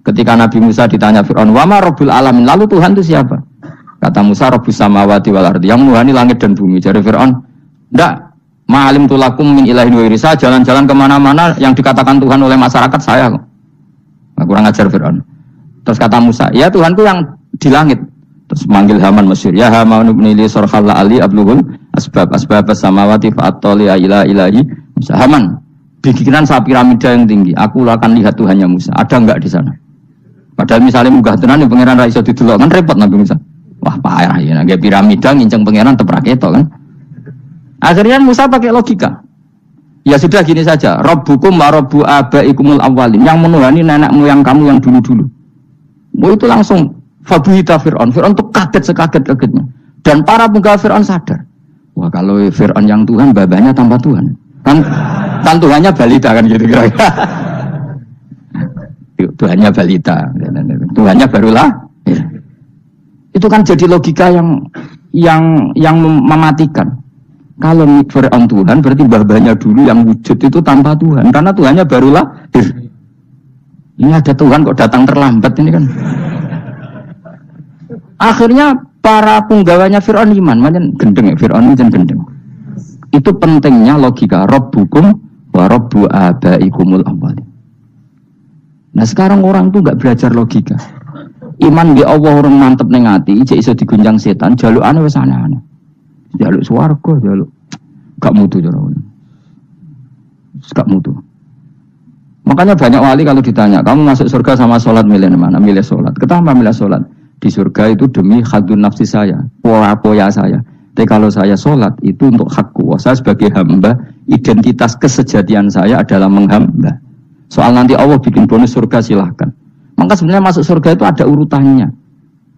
S1: Ketika Nabi Musa ditanya Fir'aun, "Wama Rabbul Alamin?" Lalu Tuhan itu siapa? Kata Musa, "Rabbus samawati wal ardi." Yang menuhani langit dan bumi. Jadi Fir'aun, enggak. Ma'alim tulakum min ilahin wa irisa, jalan-jalan kemana-mana yang dikatakan Tuhan oleh masyarakat saya kok. Nah, kurang ajar Fir'aun. Terus kata Musa, ya Tuhanku yang di langit. Terus manggil Haman Mesir, ya Haman ibn li sarhalla ali abluhul asbab samawati fa'atoli ila ilahi Musa. Haman, bikinan saya piramida yang tinggi, aku akan lihat Tuhannya Musa. Ada enggak di sana? Padahal misalnya munggah tenan pangeran ra iso didelok kan repot Nabi Musa. Wah, payah ya, nggak piramida nginceng pangeran teprak itu kan. Akhirnya Musa pakai logika. Ya sudah gini saja. Rabbukum wa rabbu abaikumul awwalin. Yang menuhani nenek moyang kamu yang dulu-dulu. Itu langsung fabuhita Fir'aun. Fir'aun itu kaget sekaget-kagetnya. Dan para penggawa Fir'aun sadar. Wah kalau Fir'aun yang Tuhan, babanya tanpa Tuhan. Kan Tuhannya balita kan gitu kira-kira. Tuhannya balita. Tuhannya barulah. Ya. Itu kan jadi logika yang mematikan. Kalau Fir'aun Tuhan berarti babanya dulu yang wujud itu tanpa Tuhan. Karena Tuhannya baru lahir. Ini ada Tuhan kok datang terlambat ini kan. Akhirnya para penggawanya Fir'aun iman. Macam gendeng ya, Fir'aun ini gendeng. Itu pentingnya logika. Rabbukum wa rabbu abaikumul awwalin. Nah sekarang orang itu gak belajar logika. Iman di Allah orang mantep ning ati, ijek iso diguncang setan, jalukane wis aneh-aneh. Jaluk swarga, jaluk gak mutu cara. Gak mutu. Makanya banyak wali kalau ditanya, kamu masuk surga sama sholat milih mana? Milih sholat. Kenapa milih sholat? Di surga itu demi khadun nafsi saya, poya saya. Tapi kalau saya sholat itu untuk hakku. Saya sebagai hamba, identitas kesejatian saya adalah menghamba. Soal nanti Allah bikin bonus surga silahkan. Maka sebenarnya masuk surga itu ada urutannya.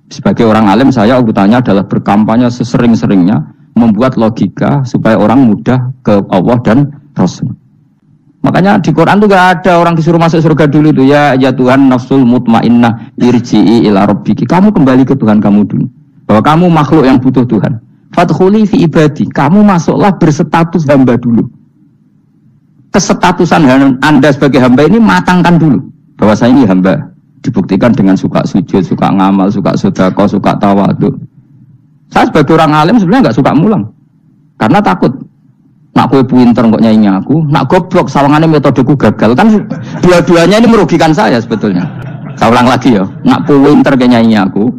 S1: Sebagai orang alim saya urutannya adalah berkampanye sesering-seringnya, membuat logika supaya orang mudah ke Allah dan Rasul. Makanya di Quran tuh gak ada orang disuruh masuk surga dulu tuh ya Tuhan nafsul mutmainnah irji'i ila rabbiki. Kamu kembali ke Tuhan kamu dulu. Bahwa kamu makhluk yang butuh Tuhan. Fadkhuli fi ibadi. Kamu masuklah berstatus hamba dulu. Kesestatusan Anda sebagai hamba ini matangkan dulu. Bahwa saya ini hamba. Dibuktikan dengan suka sujud, suka ngamal, suka sedekah, suka tawadhu. Saya sebagai orang alim sebenarnya nggak suka mulang, karena takut. Nak kue pinter kok nyanyi aku, nak goblok sawangannya metodeku gagal. Kan dua-duanya ini merugikan saya sebetulnya. Saya ulang lagi ya, nak kue pinter kayak nyanyi aku,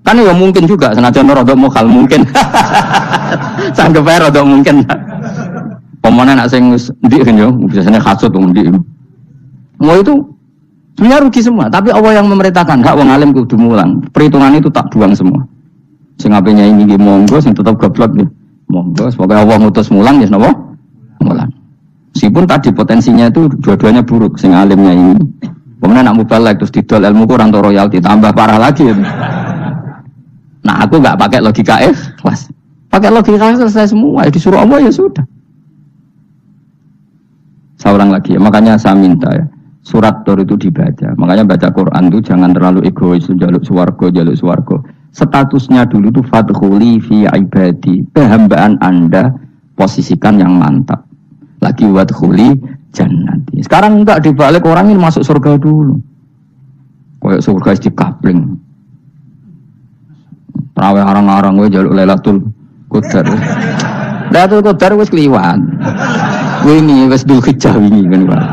S1: kan ya mungkin juga senajan rodok mokal mungkin. Sanggup aja rodok mungkin. Pemenang nak sing ndik kan yo, biasanya khasut ndik. Mau itu sebenarnya rugi semua, tapi Allah yang memerintahkan hak wong alim kudu mulang. Perhitungan itu tak buang semua. Sing apenya ini monggo, sing tetap goblok nih. Monggo, semoga Allah ngutus mulang ya napa? Mulang. Meskipun tadi potensinya itu dua-duanya buruk, sing alimnya ini. Kemudian nak mubalek terus didol ilmu kurang to royalti tambah parah lagi. Nah, aku enggak pakai logika ikhlas. Pakai logika selesai semua, disuruh Allah ya sudah. Saya ulang lagi ya, makanya saya minta ya. Surat Tur itu dibaca. Makanya baca Quran itu jangan terlalu egois, jaluk swarga. Statusnya dulu itu fadkhuli fi ibadi. Kehambaan Anda posisikan yang mantap. Lagi wadkhuli jannati. Sekarang enggak dibalik, orang ini masuk surga dulu. Kayak surga di kapling. Terawih arang-arang gue jaluk Lailatul Qadar. Lailatul Qadar wis kliwat. Wingi wis Dzulhijjah wingi kan Pak.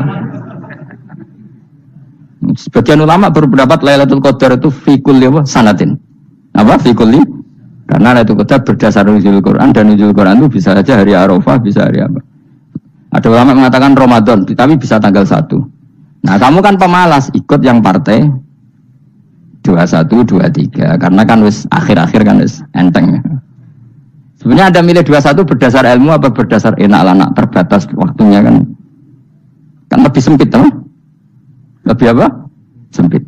S1: Sebagian ulama berpendapat Lailatul Qadar itu fikul apa? Sanatin. Apa? Fikul karena Lailatul Qadar berdasar nuzul Quran, dan nuzul Quran itu bisa saja hari Arafah, bisa hari apa. Ada ulama mengatakan Ramadan, tapi bisa tanggal 1. Nah, kamu kan pemalas ikut yang partai 21, 23 karena kan wis akhir-akhir kan wis enteng. Sebenarnya Anda milih 21 berdasar ilmu apa berdasar enak anak terbatas waktunya kan? Kan lebih sempit toh? Lebih apa? Sempit.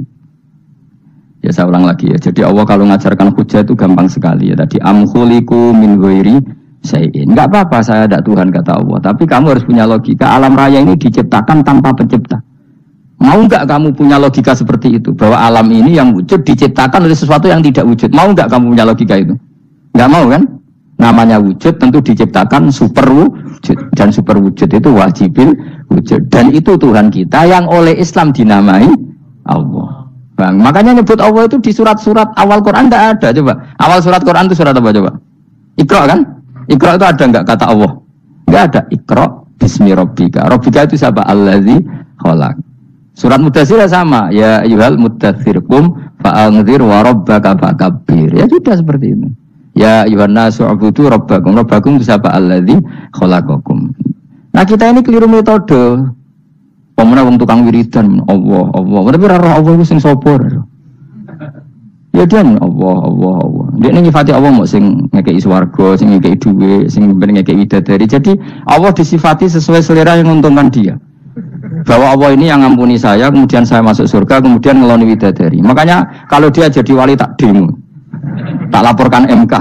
S1: Ya saya ulang lagi ya. Jadi Allah kalau ngajarkan hujah itu gampang sekali ya. Tadi am khuliqu min ghairi Enggak apa-apa saya ada Tuhan kata Allah, tapi kamu harus punya logika. Alam raya ini diciptakan tanpa pencipta. Mau enggak kamu punya logika seperti itu, bahwa alam ini yang wujud diciptakan oleh sesuatu yang tidak wujud? Mau enggak kamu punya logika itu? Enggak mau kan? Namanya wujud tentu diciptakan super wujud, dan super wujud itu wajibil wujud, dan itu Tuhan kita yang oleh Islam dinamai Allah. Bang, makanya nyebut Allah itu di surat-surat awal Quran tidak ada. Coba awal surat Quran itu surat apa coba? Iqra kan? Iqra itu ada enggak kata Allah? Enggak ada. Iqra bismi rabbika. Rabbika itu siapa? Allazi khalaq. Surat Mudaththir sama. Ya ayyuhal mudaththir qum fa'anzir wa rabbaka fakabbir. Ya sudah seperti itu. Ya ayyuhan nasu ubudu rabbakum. Rabbakum itu siapa? Allazi khalaqakum. Nah, kita ini keliru metode. Pemana wong tukang wiridan Allah. Tapi ora Allah ku sing sapa? Ya dia Allah. Dia nyifati Allah mau sing ngekei swarga, sing ngekei duwe, sing ngekei widadari. Jadi Allah disifati sesuai selera yang menguntungkan dia. Bahwa Allah ini yang ngampuni saya, kemudian saya masuk surga, kemudian ngeloni widadari. Makanya kalau dia jadi wali tak demo. Tak laporkan MK.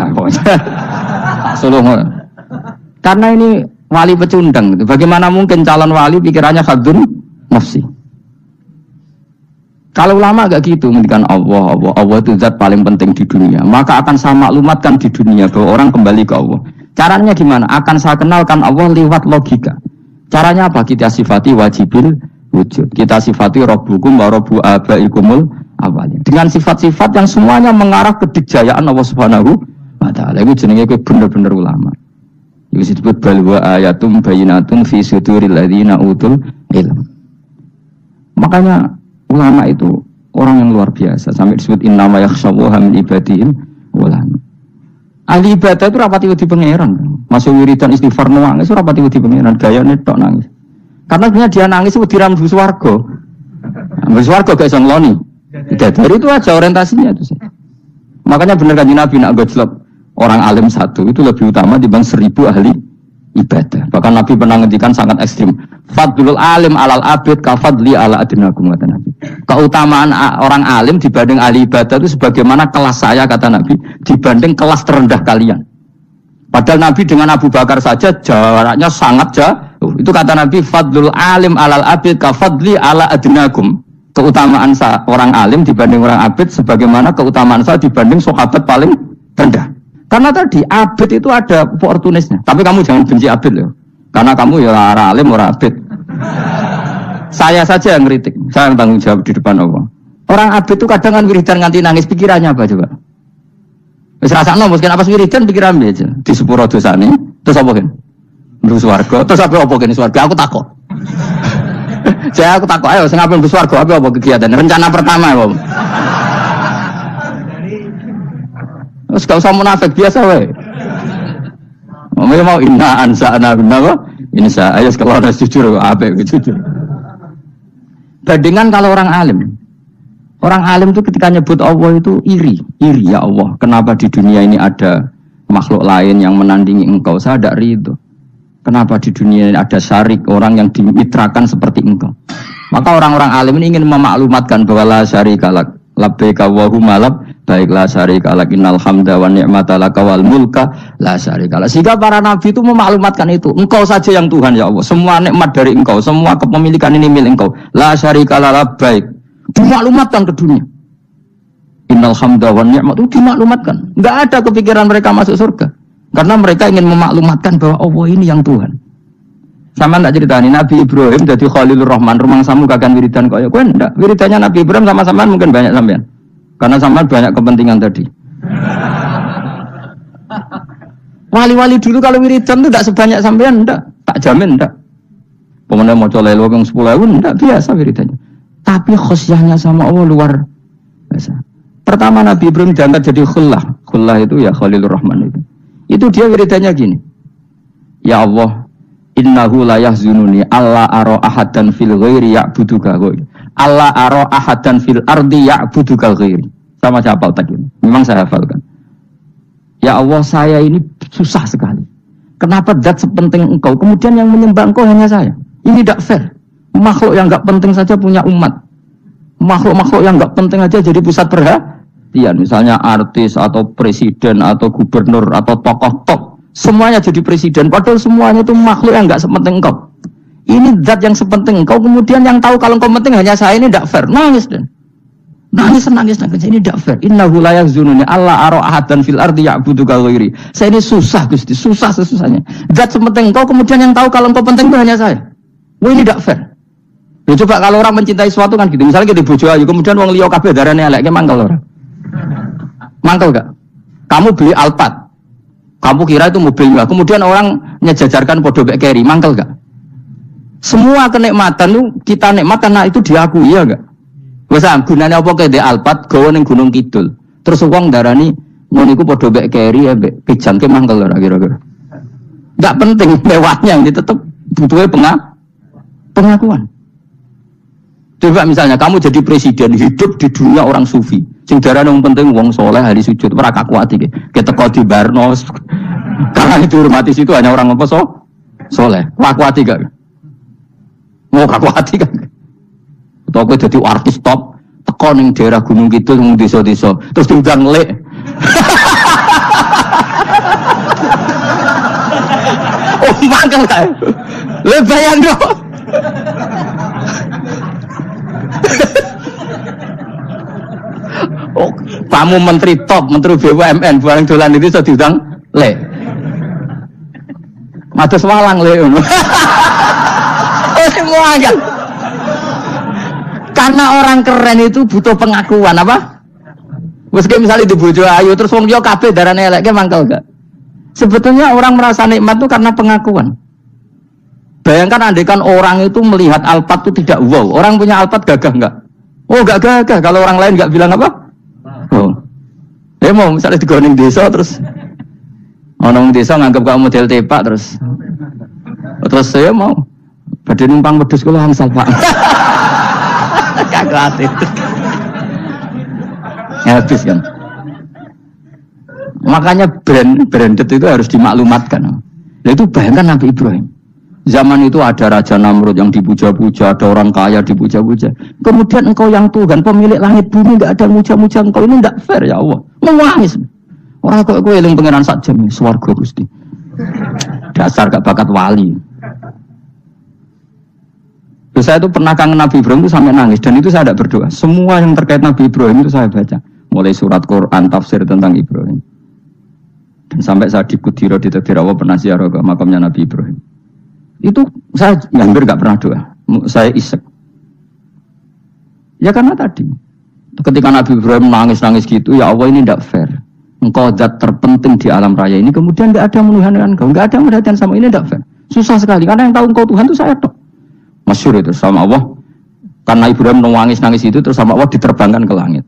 S1: Suluh. Karena ini wali pecundang. Bagaimana mungkin calon wali pikirannya khadun nafsi? Kalau ulama agak gitu, mendikan Allah itu zat paling penting di dunia. Maka akan saya maklumatkan di dunia bahwa orang kembali ke Allah. Caranya gimana? Akan saya kenalkan Allah lewat logika. Caranya apa? Kita sifati wajibil wujud. Kita sifati rabbukum wa rabbu abaikumul awalin. Dengan sifat-sifat yang semuanya mengarah ke dijayaan Allah Subhanahu wa taala. Itu jenenge bener-bener ulama. Itu disebut balwa ayatum bayinatun fi suduril ladzina utul ilm. Makanya ulama itu orang yang luar biasa, sampai disebut innama yakhshallaha min ibadihim ulama. Ahli ibadah itu rapati wedi pangeran. Masuk wiridan istighfar nangis itu rapati wedi pangeran, gayane tok nangis. Karena sebenarnya dia nangis wedi ra mlebu swarga. Mlebu swarga gak iso ngloni. Dari itu aja orientasinya itu sih. Makanya benar Kanjeng Nabi nak gojlok orang alim satu itu lebih utama dibanding 1000 ahli ibadah. Bahkan Nabi pernah ngendikan sangat ekstrim. Fadlul alim alal abid ka fadli ala adnakum kata Nabi. Keutamaan orang alim dibanding ahli ibadah itu sebagaimana kelas saya kata Nabi dibanding kelas terendah kalian. Padahal Nabi dengan Abu Bakar saja jaraknya sangat jauh. Itu kata Nabi fadlul alim alal abid ka fadli ala adnakum. Keutamaan orang alim dibanding orang abid sebagaimana keutamaan saya dibanding sahabat paling rendah. Karena tadi abid itu ada oportunisnya. Tapi kamu jangan benci abid loh. Karena kamu ya orang alim, orang abid. Saya saja yang ngeritik. Saya yang tanggung jawab di depan Allah. Orang abid itu kadang kan wiridan nganti nangis. Pikirannya apa coba? Wis rasakno mungkin apa wiridan pikiran aja. Di sepuro dosane. Terus apa kan? Mlebu swarga. Terus apa kene swarga? Aku takok. Saya aku takok ayo sing ape mlebu swarga apa kegiatan? Rencana pertama ya, Om. Terus gak usah munafik biasa wae. Mau inna ansa'na binnawa insa ayat kalau ada jujur apik jujur. Bandingan kalau orang alim. Orang alim itu ketika nyebut Allah itu iri ya Allah. Kenapa di dunia ini ada makhluk lain yang menandingi engkau? Saya tidak ridho. Kenapa di dunia ini ada syarik orang yang dimitrakan seperti engkau? Maka orang-orang alim ini ingin memaklumatkan bahwa la syarika lak labbaika wa huma lab baiklah syarika lak innal hamda wa ni'mata laka wal mulka la syarika lak. Sehingga para nabi itu memaklumatkan itu. Engkau saja yang Tuhan ya Allah. Semua nikmat dari engkau, semua kepemilikan ini milik engkau. La syarika lak labbaik. Dimaklumatkan ke dunia. Innal hamda wa ni'mat itu dimaklumatkan. Enggak ada kepikiran mereka masuk surga. Karena mereka ingin memaklumatkan bahwa Allah ini yang Tuhan. Sama tak ceritani Nabi Ibrahim jadi Khalilur Rahman, rumang samu kagan wiridan kaya kowe ndak. Wiridannya Nabi Ibrahim sama-sama mungkin banyak sampean. Karena sampean banyak kepentingan tadi. Wali-wali dulu kalau wiridan itu tidak sebanyak sampean ndak, tak jamin ndak. Pemenang maca lelo yang 10.000 ndak biasa wiridannya. Tapi khosyahnya sama Allah luar biasa. Pertama Nabi Ibrahim diangkat jadi khullah. Khullah itu ya Khalilur Rahman itu. Itu dia wiridannya gini. Ya Allah, innahu la yahzununi alla ara ahadan fil ghairi ya'buduka ghairi. Alla ara ahadan fil ardi ya'buduka ghairi. Sama saya hafal tadi. Memang saya hafalkan. Ya Allah, saya ini susah sekali. Kenapa zat sepenting engkau kemudian yang menyembah engkau hanya saya? Ini tidak fair. Makhluk yang enggak penting saja punya umat. Makhluk-makhluk yang enggak penting aja jadi pusat perhatian. Misalnya artis atau presiden atau gubernur atau tokoh top Semuanya jadi presiden, padahal semuanya itu makhluk yang nggak sepenting engkau. Ini zat yang sepenting engkau, kemudian yang tahu kalau engkau penting hanya saya, ini tidak fair. Nangis dan nangis, ini tidak fair. Innahu la yahzununi alla ara ahadan fil ardi ya'budu ka ghairi. Saya ini susah Gusti, susah sesusahnya. Zat sepenting engkau, kemudian yang tahu kalau engkau penting itu hanya saya. Wah, ini tidak fair. Ya coba kalau orang mencintai sesuatu kan gitu. Misalnya kita bojo ayu, kemudian wong liya kabeh darane elek, mangkel ora? Mangkel enggak? Kamu beli Alphard. Kamu kira itu mobil mewah, kemudian orang nyejajarkan podo bek keri, mangkel gak? Semua kenikmatan itu kita nikmat karena itu diakui, ya gak? Wesam gunanya apa ke de Alphard gawe ning Gunung Kidul. Terus wong darani ngono iku podo bek keri ya bek pijangke mangkel ora kira-kira. Enggak penting mewahnya, ini tetap butuhnya pengakuan. Coba misalnya kamu jadi presiden, hidup di dunia orang sufi. Sing darane wong penting wong soleh ahli sujud, ora kakuat iki. Keteko di Barnos. Karena itu hormati situ hanya orang apa soleh. Kakuat iki gak? Mau kakuat iki gak? Atau kowe dadi artis top, teko ning daerah Gunung Kidul ning desa-desa, terus diundang lek. Oh, mangkel kae. Le bayang dong. Oh, kamu menteri top, menteri BUMN, barang dolan itu sudah diundang le. Matus walang le ngono. Oh, semua kan. Karena orang keren itu butuh pengakuan apa? Wes misalnya di bojo ayu terus wong yo kabeh darane elek mangkel gak? Sebetulnya orang merasa nikmat itu karena pengakuan. Bayangkan andekan orang itu melihat Alphard itu tidak wow. Orang punya Alphard gagah enggak? Oh, enggak gagah. Kalau orang lain enggak bilang apa? Oh. Mau misalnya di Gorning desa terus orang desa nganggap kamu model tepak terus saya mau badhe numpang wedhus kula hangsal Pak. Kagak itu. Habis kan. Makanya branded itu harus dimaklumatkan. Nah, itu bayangkan Nabi Ibrahim. Zaman itu ada Raja Namrud yang dipuja-puja, ada orang kaya dipuja-puja. Kemudian engkau yang Tuhan, pemilik langit bumi, enggak ada muja-muja engkau, ini enggak fair ya Allah. Menangis. Orang kok kowe eling pangeran sak jam swarga Gusti. Dasar gak bakat wali. Terus saya itu pernah kangen Nabi Ibrahim itu sampai nangis dan itu saya tidak berdoa. Semua yang terkait Nabi Ibrahim itu saya baca. Mulai surat Quran, tafsir tentang Ibrahim. Dan sampai saya di Kudiro di Tadirawa pernah ziarah ke makamnya Nabi Ibrahim. Itu saya hampir gak pernah doa. Saya isek. Ya karena tadi. Ketika Nabi Ibrahim nangis-nangis gitu, ya Allah ini tidak fair. Engkau zat terpenting di alam raya ini, kemudian tidak ada menuhankan engkau. Tidak ada perhatian sama ini, tidak fair. Susah sekali, karena yang tahu engkau Tuhan itu saya tok. Masyhur itu sama Allah. Karena Ibrahim nangis-nangis itu, terus sama Allah diterbangkan ke langit.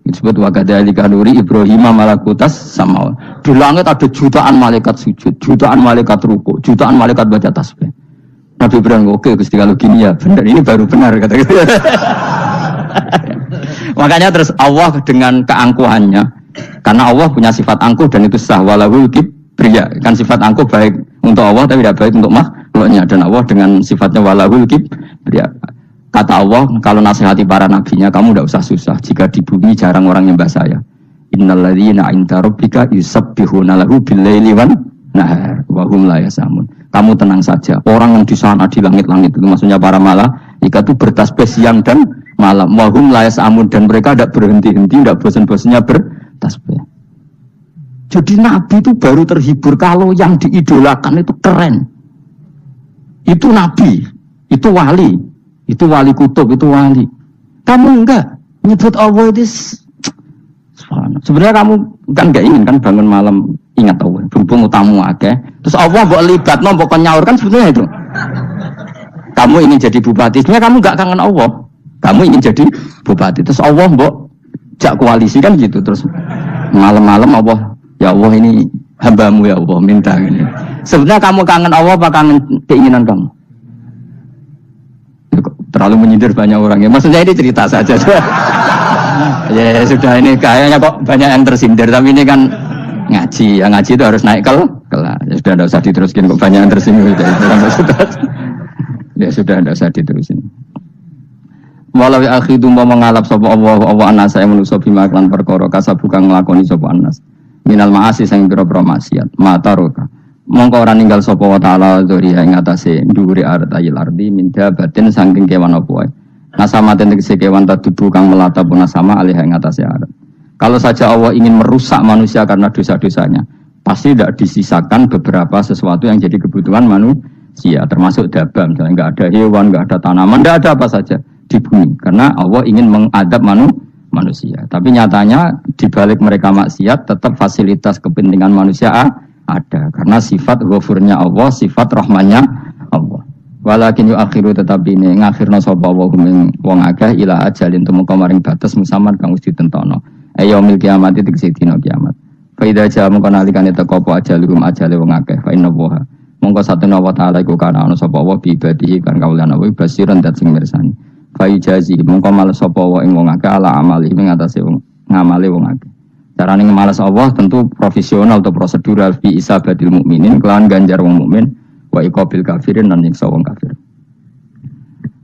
S1: Disebut wakadzalika nuri Ibrahim malakutas sama. Di langit ada jutaan malaikat sujud, jutaan malaikat ruku, jutaan malaikat baca tasbih. Nabi Ibrahim oke Gusti kalau gini ya benar, ini baru benar kata gitu. Makanya terus Allah dengan keangkuhannya, karena Allah punya sifat angkuh dan itu sah walahul kibriya. Kan sifat angkuh baik untuk Allah tapi tidak baik untuk makhluknya, dan Allah dengan sifatnya walahul kibriya. Kata Allah, kalau nasihati para nabinya, kamu tidak usah susah. Jika di bumi jarang orang nyembah saya. Innalladzina 'inda rabbika yusabbihuna lahu bil-laili wan nahar wa hum la yasamun. Kamu tenang saja. Orang yang di sana di langit-langit itu maksudnya para malaikat itu bertasbih siang dan malam. Wa hum la yasamun, dan mereka tidak berhenti-henti, tidak bosan-bosannya bertasbih. Jadi nabi itu baru terhibur kalau yang diidolakan itu keren. Itu nabi, itu wali. Itu wali kutub, itu wali. Kamu enggak nyebut Allah itu. Sebenarnya kamu kan enggak ingin kan bangun malam ingat Allah. Berhubung utamu akeh. Terus Allah mbok libatno, mbok nyaur kan sebetulnya itu. Kamu ingin jadi bupati, sebenarnya kamu enggak kangen Allah. Kamu ingin jadi bupati. Terus Allah mbok jak koalisi kan gitu. Terus malam-malam Allah, ya Allah ini hambamu ya Allah minta ini. Sebenarnya kamu kangen Allah apa kangen keinginan kamu? Terlalu menyindir banyak orang ya. Maksudnya ini cerita saja. Ya sudah, ini kayaknya kok banyak yang tersindir. Tapi ini kan ngaji. Yang ngaji itu harus naik kelas. Ya sudah, tidak usah diteruskin kok banyak yang tersinggung. Ya sudah, tidak usah diterusin. Walau akhidu mau mengalap sapa Allah anas saya manusa bima lan perkara kasabukang nglakoni sapa anas. Minal ma'asi sing pira-pira maksiat. Mataroka. Mongko ora ninggal sapa wa ta'ala dzuriya ing atase dhuwure ayil ardi minda batin saking kewan apa wae. Nasamaten tegese kewan tadudu kang melata punasama alih ing atase arat. Kalau saja Allah ingin merusak manusia karena dosa-dosanya, pasti tidak disisakan beberapa sesuatu yang jadi kebutuhan manusia, termasuk dabam, misalnya nggak ada hewan, nggak ada tanaman, nggak ada apa saja di bumi, karena Allah ingin mengadab manusia. Tapi nyatanya di balik mereka maksiat, tetap fasilitas kepentingan manusia ada, karena sifat ghafurnya Allah, sifat rahmannya Allah. Walakin yu'akhiru tetapi ini ngakhirna sapa wa hum wong akeh ila ajalin tumeka maring batas musamman kang wis ditentono. Yaumil kiamat tegese dina kiamat. Fa idza jaa mongko nalikane teko apa ajalum ajale wong akeh fa inna wa mongko satene wa ta'ala iku kana ana sapa wa bi ibadihi kan kaulan wa basiran dat sing mirsani. Fa ijazi mongko males sapa wa ing wong akeh ala amali ing atase wong ngamale wong akeh. Carane ngemales Allah tentu profesional atau prosedural fi isabatil mukminin kelan ganjar wong mukmin wa iqabil kafirin dan nyiksa wong kafir.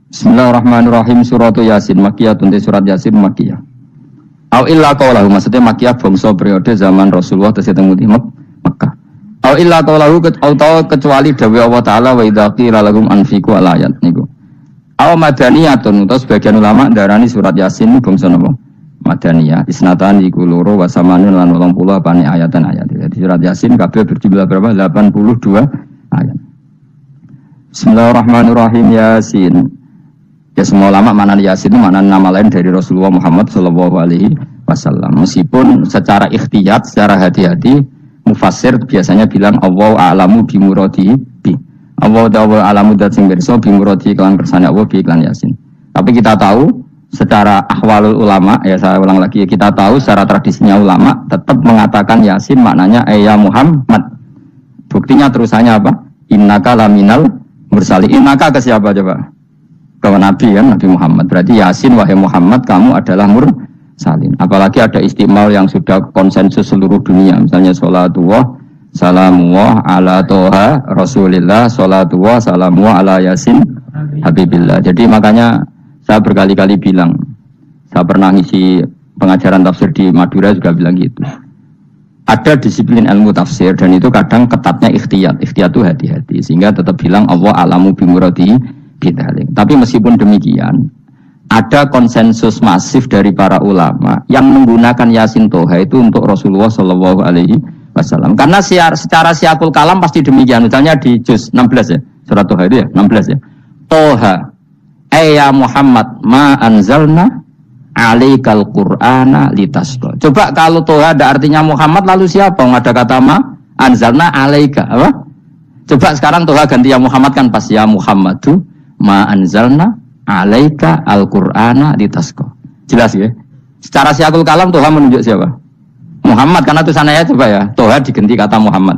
S1: Bismillahirrahmanirrahim. Surat Yasin Makkiyah. Surat Yasin Makkiyah. Au illa qaulahu maksudnya Makkiyah bangsa periode zaman Rasulullah tesih teng Mekah. Au illa qaulahu kecuali dawuh Allah taala wa idza qila lahum anfiqu alayat niku. Au madaniyatun utawa sebagian ulama darani surat Yasin niku bangsa napa? Madaniyah. Isnatan iku loro wa samanun lan 80 apane ayatan ayat. Jadi surat Yasin kabeh berjumlah berapa? 82 ayat. Bismillahirrahmanirrahim. Yasin. Ya semua ulama makna Yasin itu makna nama lain dari Rasulullah Muhammad SAW. Meskipun secara ikhtiyat, secara hati-hati, mufassir biasanya bilang Allahu a'lamu bimuradihi bi. Allahu ta'ala a'lamu dat sing pirsa bimuradihi kelan kersane Allah bi iklan Yasin. Tapi kita tahu secara ahwalul ulama, ya saya ulang lagi, kita tahu secara tradisinya ulama tetap mengatakan Yasin maknanya ya Muhammad. Buktinya terusannya apa? Innaka laminal mursalin. Innaka ke siapa coba? Ke Nabi kan, Nabi Muhammad. Berarti Yasin wahai Muhammad kamu adalah mursalin. Apalagi ada istimewa yang sudah konsensus seluruh dunia. Misalnya sholatullah salamullah ala toha rasulillah sholatullah salamullah ala Yasin habibillah. Jadi makanya saya berkali-kali bilang, saya pernah ngisi pengajaran tafsir di Madura juga bilang gitu. Ada disiplin ilmu tafsir dan itu kadang ketatnya ikhtiyat. Ikhtiyat itu hati-hati sehingga tetap bilang Allah alamu bimuradihi. Tapi meskipun demikian, ada konsensus masif dari para ulama yang menggunakan Yasin Toha itu untuk Rasulullah SAW. Karena secara siakul kalam pasti demikian. Misalnya di juz 16 ya, surat Toha itu ya, 16 ya. Toha, ya Muhammad, ma anzalna alaikal Qur'ana litasqa. Coba kalau Toha ada artinya Muhammad, lalu siapa? Ada kata ma anzalna alaika, apa? Coba sekarang Toha ganti ya Muhammad kan pas ya Muhammadu ma anzalna alaika al-Qur'ana litasqa. Jelas ya? Secara siakul kalam Toha menunjuk siapa? Muhammad, karena tulisannya coba ya. Toha diganti kata Muhammad.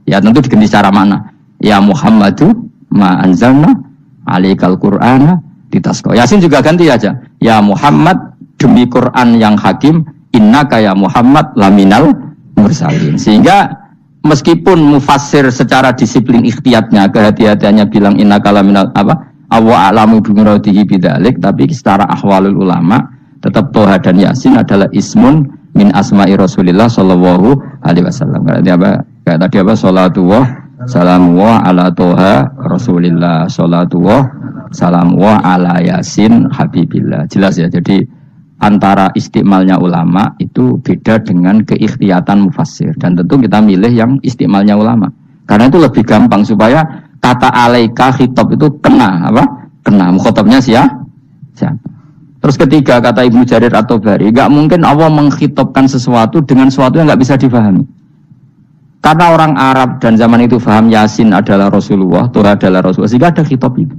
S1: Ya tentu diganti secara mana? Ya Muhammadu ma anzalna alaika al-Qur'ana litasqa. Yasin juga ganti aja. Ya Muhammad demi Quran yang hakim, innaka ya Muhammad laminal mursalin. Sehingga meskipun mufassir secara disiplin ikhtiyatnya, kehati-hatiannya bilang innaka laminal apa? Allah a'lamu bimuradihi bidzalik, tapi secara ahwalul ulama tetap Toha dan Yasin adalah ismun min asma'i Rasulillah sallallahu alaihi wasallam. Kayak tadi apa? Salatullah salamullah ala Toha Rasulillah, salatullah salamullah ala Yasin habibillah. Jelas ya. Jadi antara istimalnya ulama itu beda dengan keikhtiyatan mufassir, dan tentu kita milih yang istimalnya ulama karena itu lebih gampang supaya kata alaika khitab itu kena apa? Kena mukhatabnya siapa? Terus ketiga kata Ibnu Jarir At-Tabari, enggak mungkin Allah mengkhitabkan sesuatu dengan sesuatu yang enggak bisa difahami. Karena orang Arab dan zaman itu paham Yasin adalah Rasulullah, Toha adalah Rasulullah, sehingga ada khitab itu.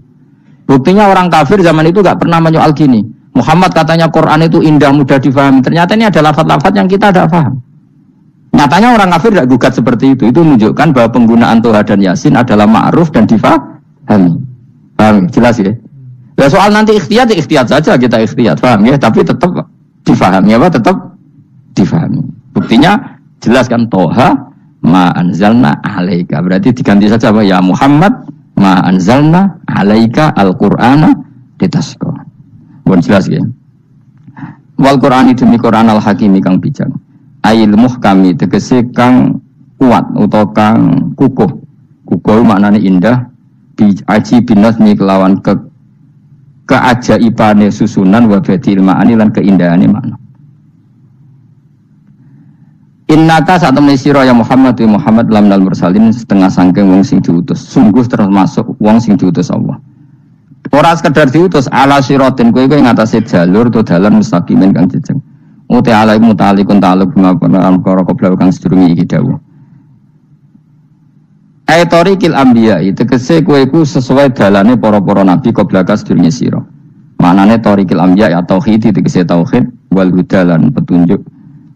S1: Buktinya orang kafir zaman itu enggak pernah menyoal gini. Muhammad katanya Quran itu indah mudah difahami. Ternyata ini ada lafaz-lafaz yang kita tidak paham. Nyatanya orang kafir tidak gugat seperti itu. Itu menunjukkan bahwa penggunaan Toha dan Yasin adalah ma'ruf dan difahami. Paham? Jelas ya? Ya soal nanti ikhtiyat, ya ikhtiyat saja kita ikhtiyat. Paham ya? Tapi tetap difahami. Apa? Tetap difahami. Buktinya jelas kan Toha ma anzalna alaika. Berarti diganti saja apa? Ya Muhammad ma anzalna alaika al-Qur'ana litasqa. Bon jelas ya. Wal Qur'ani demi Qur'an al-Hakimi kang bijak. Ail muhkami tegese kang kuat utawa kang kukuh. Kukuh maknane indah, bi aji binasmi kelawan keajaibane susunan wa badil ma'ani lan keindahane makna. Innaka saat temne sira ya Muhammad lamnal mursalin setengah sangking wong sing diutus. Sungguh termasuk wong sing diutus Allah. Ora sekedar diutus ala siratin kowe ing atase jalur to dalan mustaqimin kang jejeg. Uti ala mutalikun ta'alluq bima perkara qabla kang sedurunge iki dawuh. Aitorikil anbiya tegese kowe iku sesuai dalane para-para nabi qabla ka sedurunge sira. Manane torikil anbiya ya tauhid tegese tauhid wal huda lan petunjuk.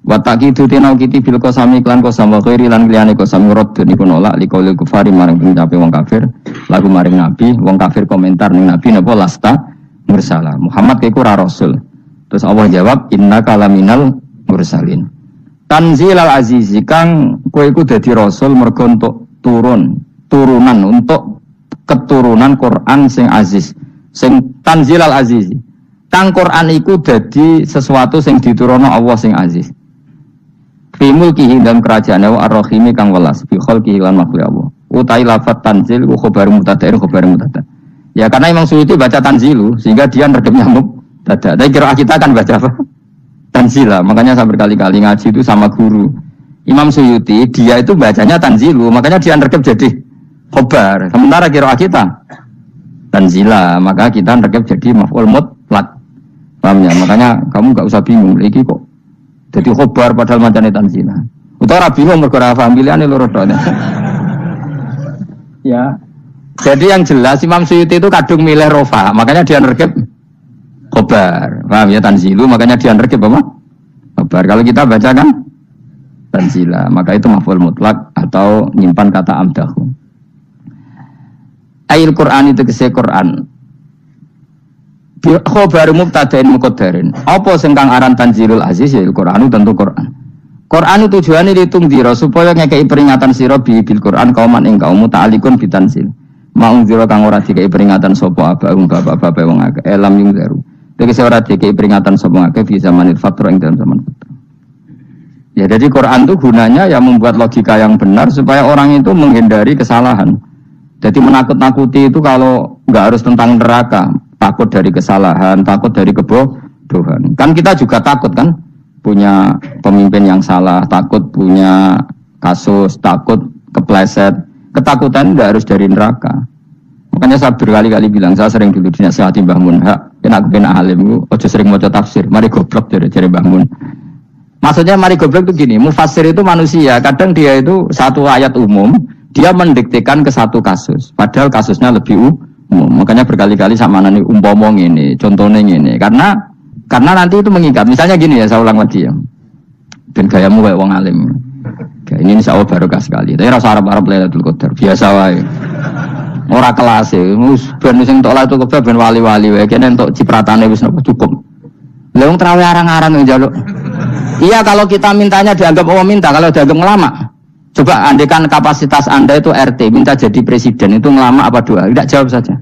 S1: Wa taqidu tinau kiti bil qasami klan qasam wa ghairi lan liyane qasam rad niku nolak liqaul kufari maring pencape wong kafir lagu maring nabi wong kafir komentar ning nabi napa lasta mursala Muhammad iku ora rasul. Terus Allah jawab innaka laminal mursalin. Tanzilal azizi kang kowe iku dadi rasul mergo untuk turunan untuk keturunan Quran sing aziz sing tanzilal azizi kang Quran iku dadi sesuatu sing diturunno Allah sing aziz. Fi mulkihi dalam kerajaan Allah ar-rahimi kang welas fi khalqihi lan makhluk Allah. Utai lafaz tanzil ku khabar mubtada. Ya karena Imam Suyuti baca tanzilu sehingga dia nerdemnya mubtada. Tapi kira kita kan baca apa? Tanzila. Makanya saya berkali-kali ngaji itu sama guru. Imam Suyuti dia itu bacanya tanzilu, makanya dia nerdem jadi khabar. Sementara kira kita tanzila, maka kita nerdem jadi maf'ul mutlaq. Paham ya? Makanya kamu enggak usah bingung iki kok jadi khobar padahal macane tanzila. Utawa bingung mergo ora paham pilihane loro tok. Ya. Jadi yang jelas Imam Suyuti itu kadung milih rofa, makanya dia nerkep khobar. Paham ya tanzilu, makanya dia nerkep apa? Khobar. Kalau kita baca kan tanzila, maka itu maf'ul mutlak atau nyimpan kata amdahu. Ayil Qur'an itu kese Qur'an. Khobar mubtada'in muqaddarin. Apa sing kang aran tanzilul aziz ya Qur'an tentu Qur'an. Qur'an tujuane ditungdira supaya ngekeki peringatan sira bil Qur'an kauman ing kaum ta'alikun bitanzil. Mau ngira kang ora dikeki peringatan sapa abahum bapak-bapak wong akeh elam yung daru. Tegese ora dikeki peringatan sapa akeh fi zamanil fatra ing dalam zaman fatra. Ya jadi Quran itu gunanya ya membuat logika yang benar supaya orang itu menghindari kesalahan. Jadi menakut-nakuti itu kalau enggak harus tentang neraka. Takut dari kesalahan, takut dari kebodohan. Kan kita juga takut kan punya pemimpin yang salah, takut punya kasus, takut kepleset. Ketakutan tidak harus dari neraka. Makanya saya berkali-kali bilang, saya sering dulu dinasihati Mbah Mun, kena aku kena alim, ojo sering maca tafsir, mari goblok dari Mbah Mun. Maksudnya mari goblok itu gini, mufassir itu manusia, kadang dia itu satu ayat umum, dia mendiktekan ke satu kasus, padahal kasusnya lebih umum. Makanya berkali-kali sama nani umpomong ini, contohnya ini, karena nanti itu mengikat. Misalnya gini ya, saya ulang lagi ya, dan gayamu kayak wong alim. Ya, ini insya Allah barokah sekali. Tapi rasa Arab Lailatul Qadar biasa wae. Ora kelas e, ben sing tok Lailatul Qadar ben wali-wali wae, kene entuk cipratane wis cukup. Lah wong trawe arang-arang njaluk. Iya kalau kita mintanya dianggap minta, kalau dianggap ngelama. Coba andekan kapasitas Anda itu RT, minta jadi presiden, itu ngelama apa doa? Tidak, jawab saja.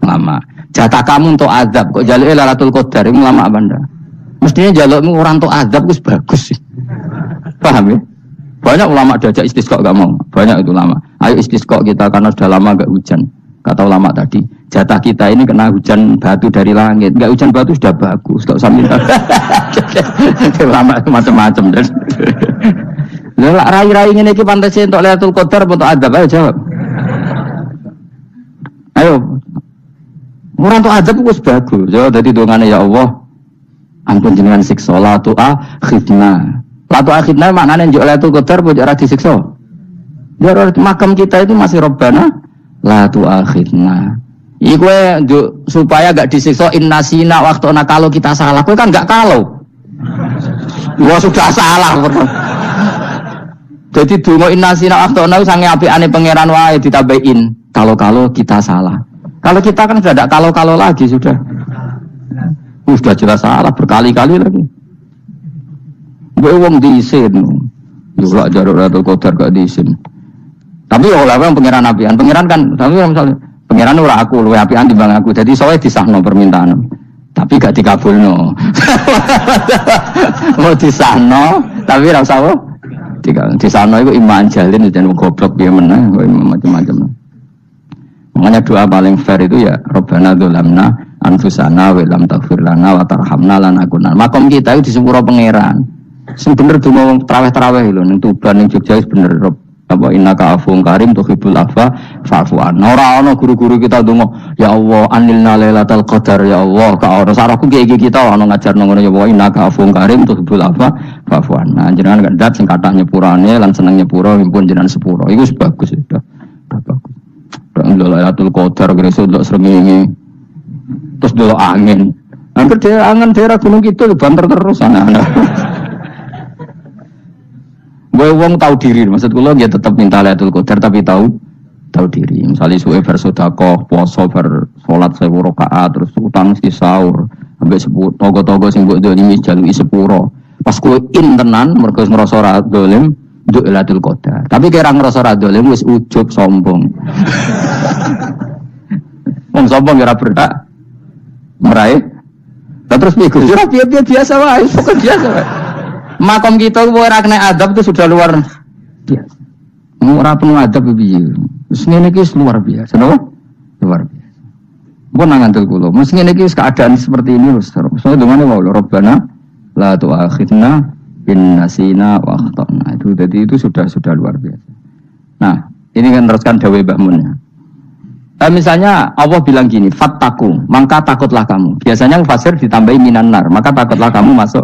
S1: Ngelama. Jatah kamu untuk azab, kok jaluk Lailatul Qadar, itu ngelama apa Anda? Mestinya jalukmu orang untuk azab itu bagus sih. Paham ya? Banyak ulama diajak istisqa gak mau. Banyak itu ulama. Ayo istisqa kita karena sudah lama gak hujan. Kata ulama tadi, jatah kita ini kena hujan batu dari langit. Gak hujan batu sudah bagus. Gak usah minta. Ulama macam-macam. Lah rai-rai ngene iki pantese entuk Lailatul Qadar apa entuk azab? Ayo jawab. Ayo. Ora entuk azab wis bagus. Ya dadi dongane ya Allah. Ampun jenengan siksa la tu'akhidna. Latu akhirnya maknanya njuk Lailatul Qadar pun ora disiksa. Ya makam kita itu masih Rabbana latu akhirnya. Iku njuk supaya enggak disiksa innasina waktu kalau kita salah. Kowe kan enggak kalau. Wah sudah salah. Jadi donga innasina waktu sange apikane pangeran wae ditambahin. Kalau kita salah. Kalau kita kan sudah enggak kalau lagi sudah. Sudah jelas salah berkali-kali lagi. Wong diisin, juga jaruk Lailatul Qadar gak diisin. Tapi ya oleh pangeran apian, pangeran kan, tapi misalnya pangeran ora aku, luwe apian timbang aku. Jadi soalnya disahno permintaan, tapi gak dikabulno. Mau disahno, tapi rasa Di sana itu iman jalin dan goblok dia menang, macam-macam. Makanya doa paling fair itu ya Rabbana dzalamna anfusana wa lam taghfir lana wa tarhamna lanakunanna. Makom kita itu di sepuro pangeran. Sing bener donga traweh-traweh lho ning Tuban ning Jogja wis bener apa innaka afuwun karim tuhibbul afwa fa'fu anna. Ora ana guru-guru kita donga ya Allah anilna lailatul qadar ya Allah ka ora saraku iki kita ana ngajarno ngono ya Allah innaka afuwun karim tuhibbul afwa fa'fu anna. Jenengan gak dat sing kathah nyepurane lan seneng nyepuro impun jenengan sepuro. Iku bagus sudah. Bagus. Lailatul Qadar gresuk ndelok srengenge. Terus ndelok angin. Angger angen daerah Gunung Kidul banter terus ana-ana. Wong tahu diri, maksud kula dia tetap minta Lailatul Qadar tapi tahu diri. Misalnya suwe bersedekah, puasa ber salat 1000 rakaat terus utang si sahur sampai sepuro togo-togo sing mbok dolimi jaluki sepuro. Pas kowe tenan mergo ngrasa ora dolim nduk Lailatul Qadar. Tapi kira ngrasa ora dolim wis ujub sombong. Wong sombong ora berhak meraih. Terus piye Gus? Ya biasa wae, pokok biasa wae. Makom kita ora kena adab itu sudah luar biasa. Ora penuh adab piye. Wis ngene iki luar biasa, napa? Luar biasa. Mbon ngantul kula. Mesti ngene iki keadaan seperti ini wis terus. Soale dungane wae Rabbana la tu'akhidna in nasina wa akhtana. Itu jadi itu sudah luar biasa. Nah, ini kan teruskan dawuh Mbah Mun. Misalnya Allah bilang gini, fattaku, maka takutlah kamu. Biasanya mufasir ditambahi minan nar, maka takutlah kamu masuk.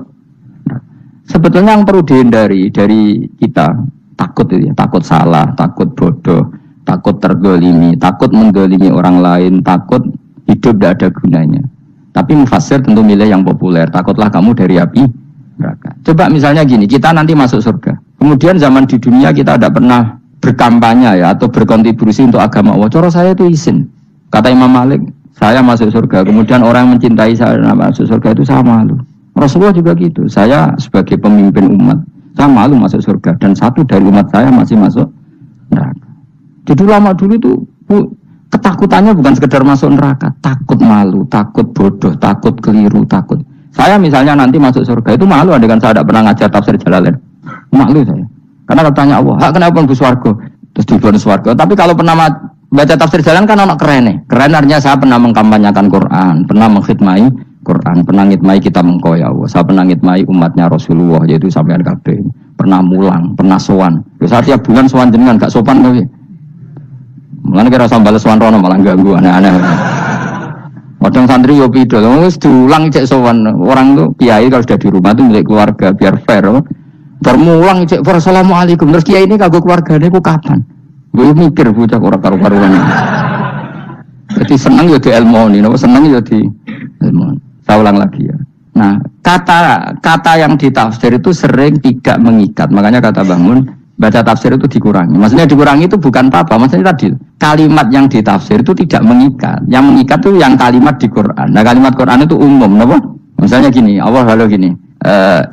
S1: Sebetulnya yang perlu dihindari dari kita takut itu ya, takut salah, takut bodoh, takut tergolimi, takut menggolimi orang lain, takut hidup tidak ada gunanya. Tapi mufasir tentu milih yang populer, takutlah kamu dari api neraka. Coba misalnya gini, kita nanti masuk surga. Kemudian zaman di dunia kita tidak pernah berkampanye ya atau berkontribusi untuk agama Allah. Cara saya itu izin. Kata Imam Malik, saya masuk surga. Kemudian orang yang mencintai saya masuk surga itu sama malu. Rasulullah juga gitu. Saya sebagai pemimpin umat, saya malu masuk surga dan satu dari umat saya masih masuk neraka. Jadi lama dulu itu ketakutannya bukan sekedar masuk neraka, takut malu, takut bodoh, takut keliru, takut. Saya misalnya nanti masuk surga itu malu dengan saya tidak pernah ngajar tafsir Jalalain. Malu saya. Karena katanya Allah, kenapa bus warga? Terus diberi warga. Tapi kalau pernah baca tafsir Jalalain kan anak keren nih. Keren artinya saya pernah mengkampanyakan Quran, pernah mengkhidmai Quran, pernah ngitmai kita mengkoya Allah. Saya pernah ngitmai umatnya Rasulullah, yaitu sampean kabeh. Pernah mulang, pernah sowan. Saya tiap bulan sowan jenengan gak sopan tapi. Mulane kira sambal sowan rono malah ganggu aneh-aneh. Kadang santri yo pidol, wis diulang cek sowan. Orang tuh kiai kalau sudah di rumah tuh milik keluarga biar fair. Bermulang cek assalamualaikum. Terus kiai ini kagok keluargane ku kapan? Gue mikir bocah ora karo-karuan. Jadi seneng yo di ilmu ini, seneng yo di ilmu. Saya ulang lagi ya. Nah, kata yang ditafsir itu sering tidak mengikat. Makanya kata Bangun, baca tafsir itu dikurangi. Maksudnya dikurangi itu bukan apa-apa. Maksudnya tadi, kalimat yang ditafsir itu tidak mengikat. Yang mengikat itu yang kalimat di Quran. Nah, kalimat Quran itu umum, kenapa? Misalnya gini, Allah lalu gini,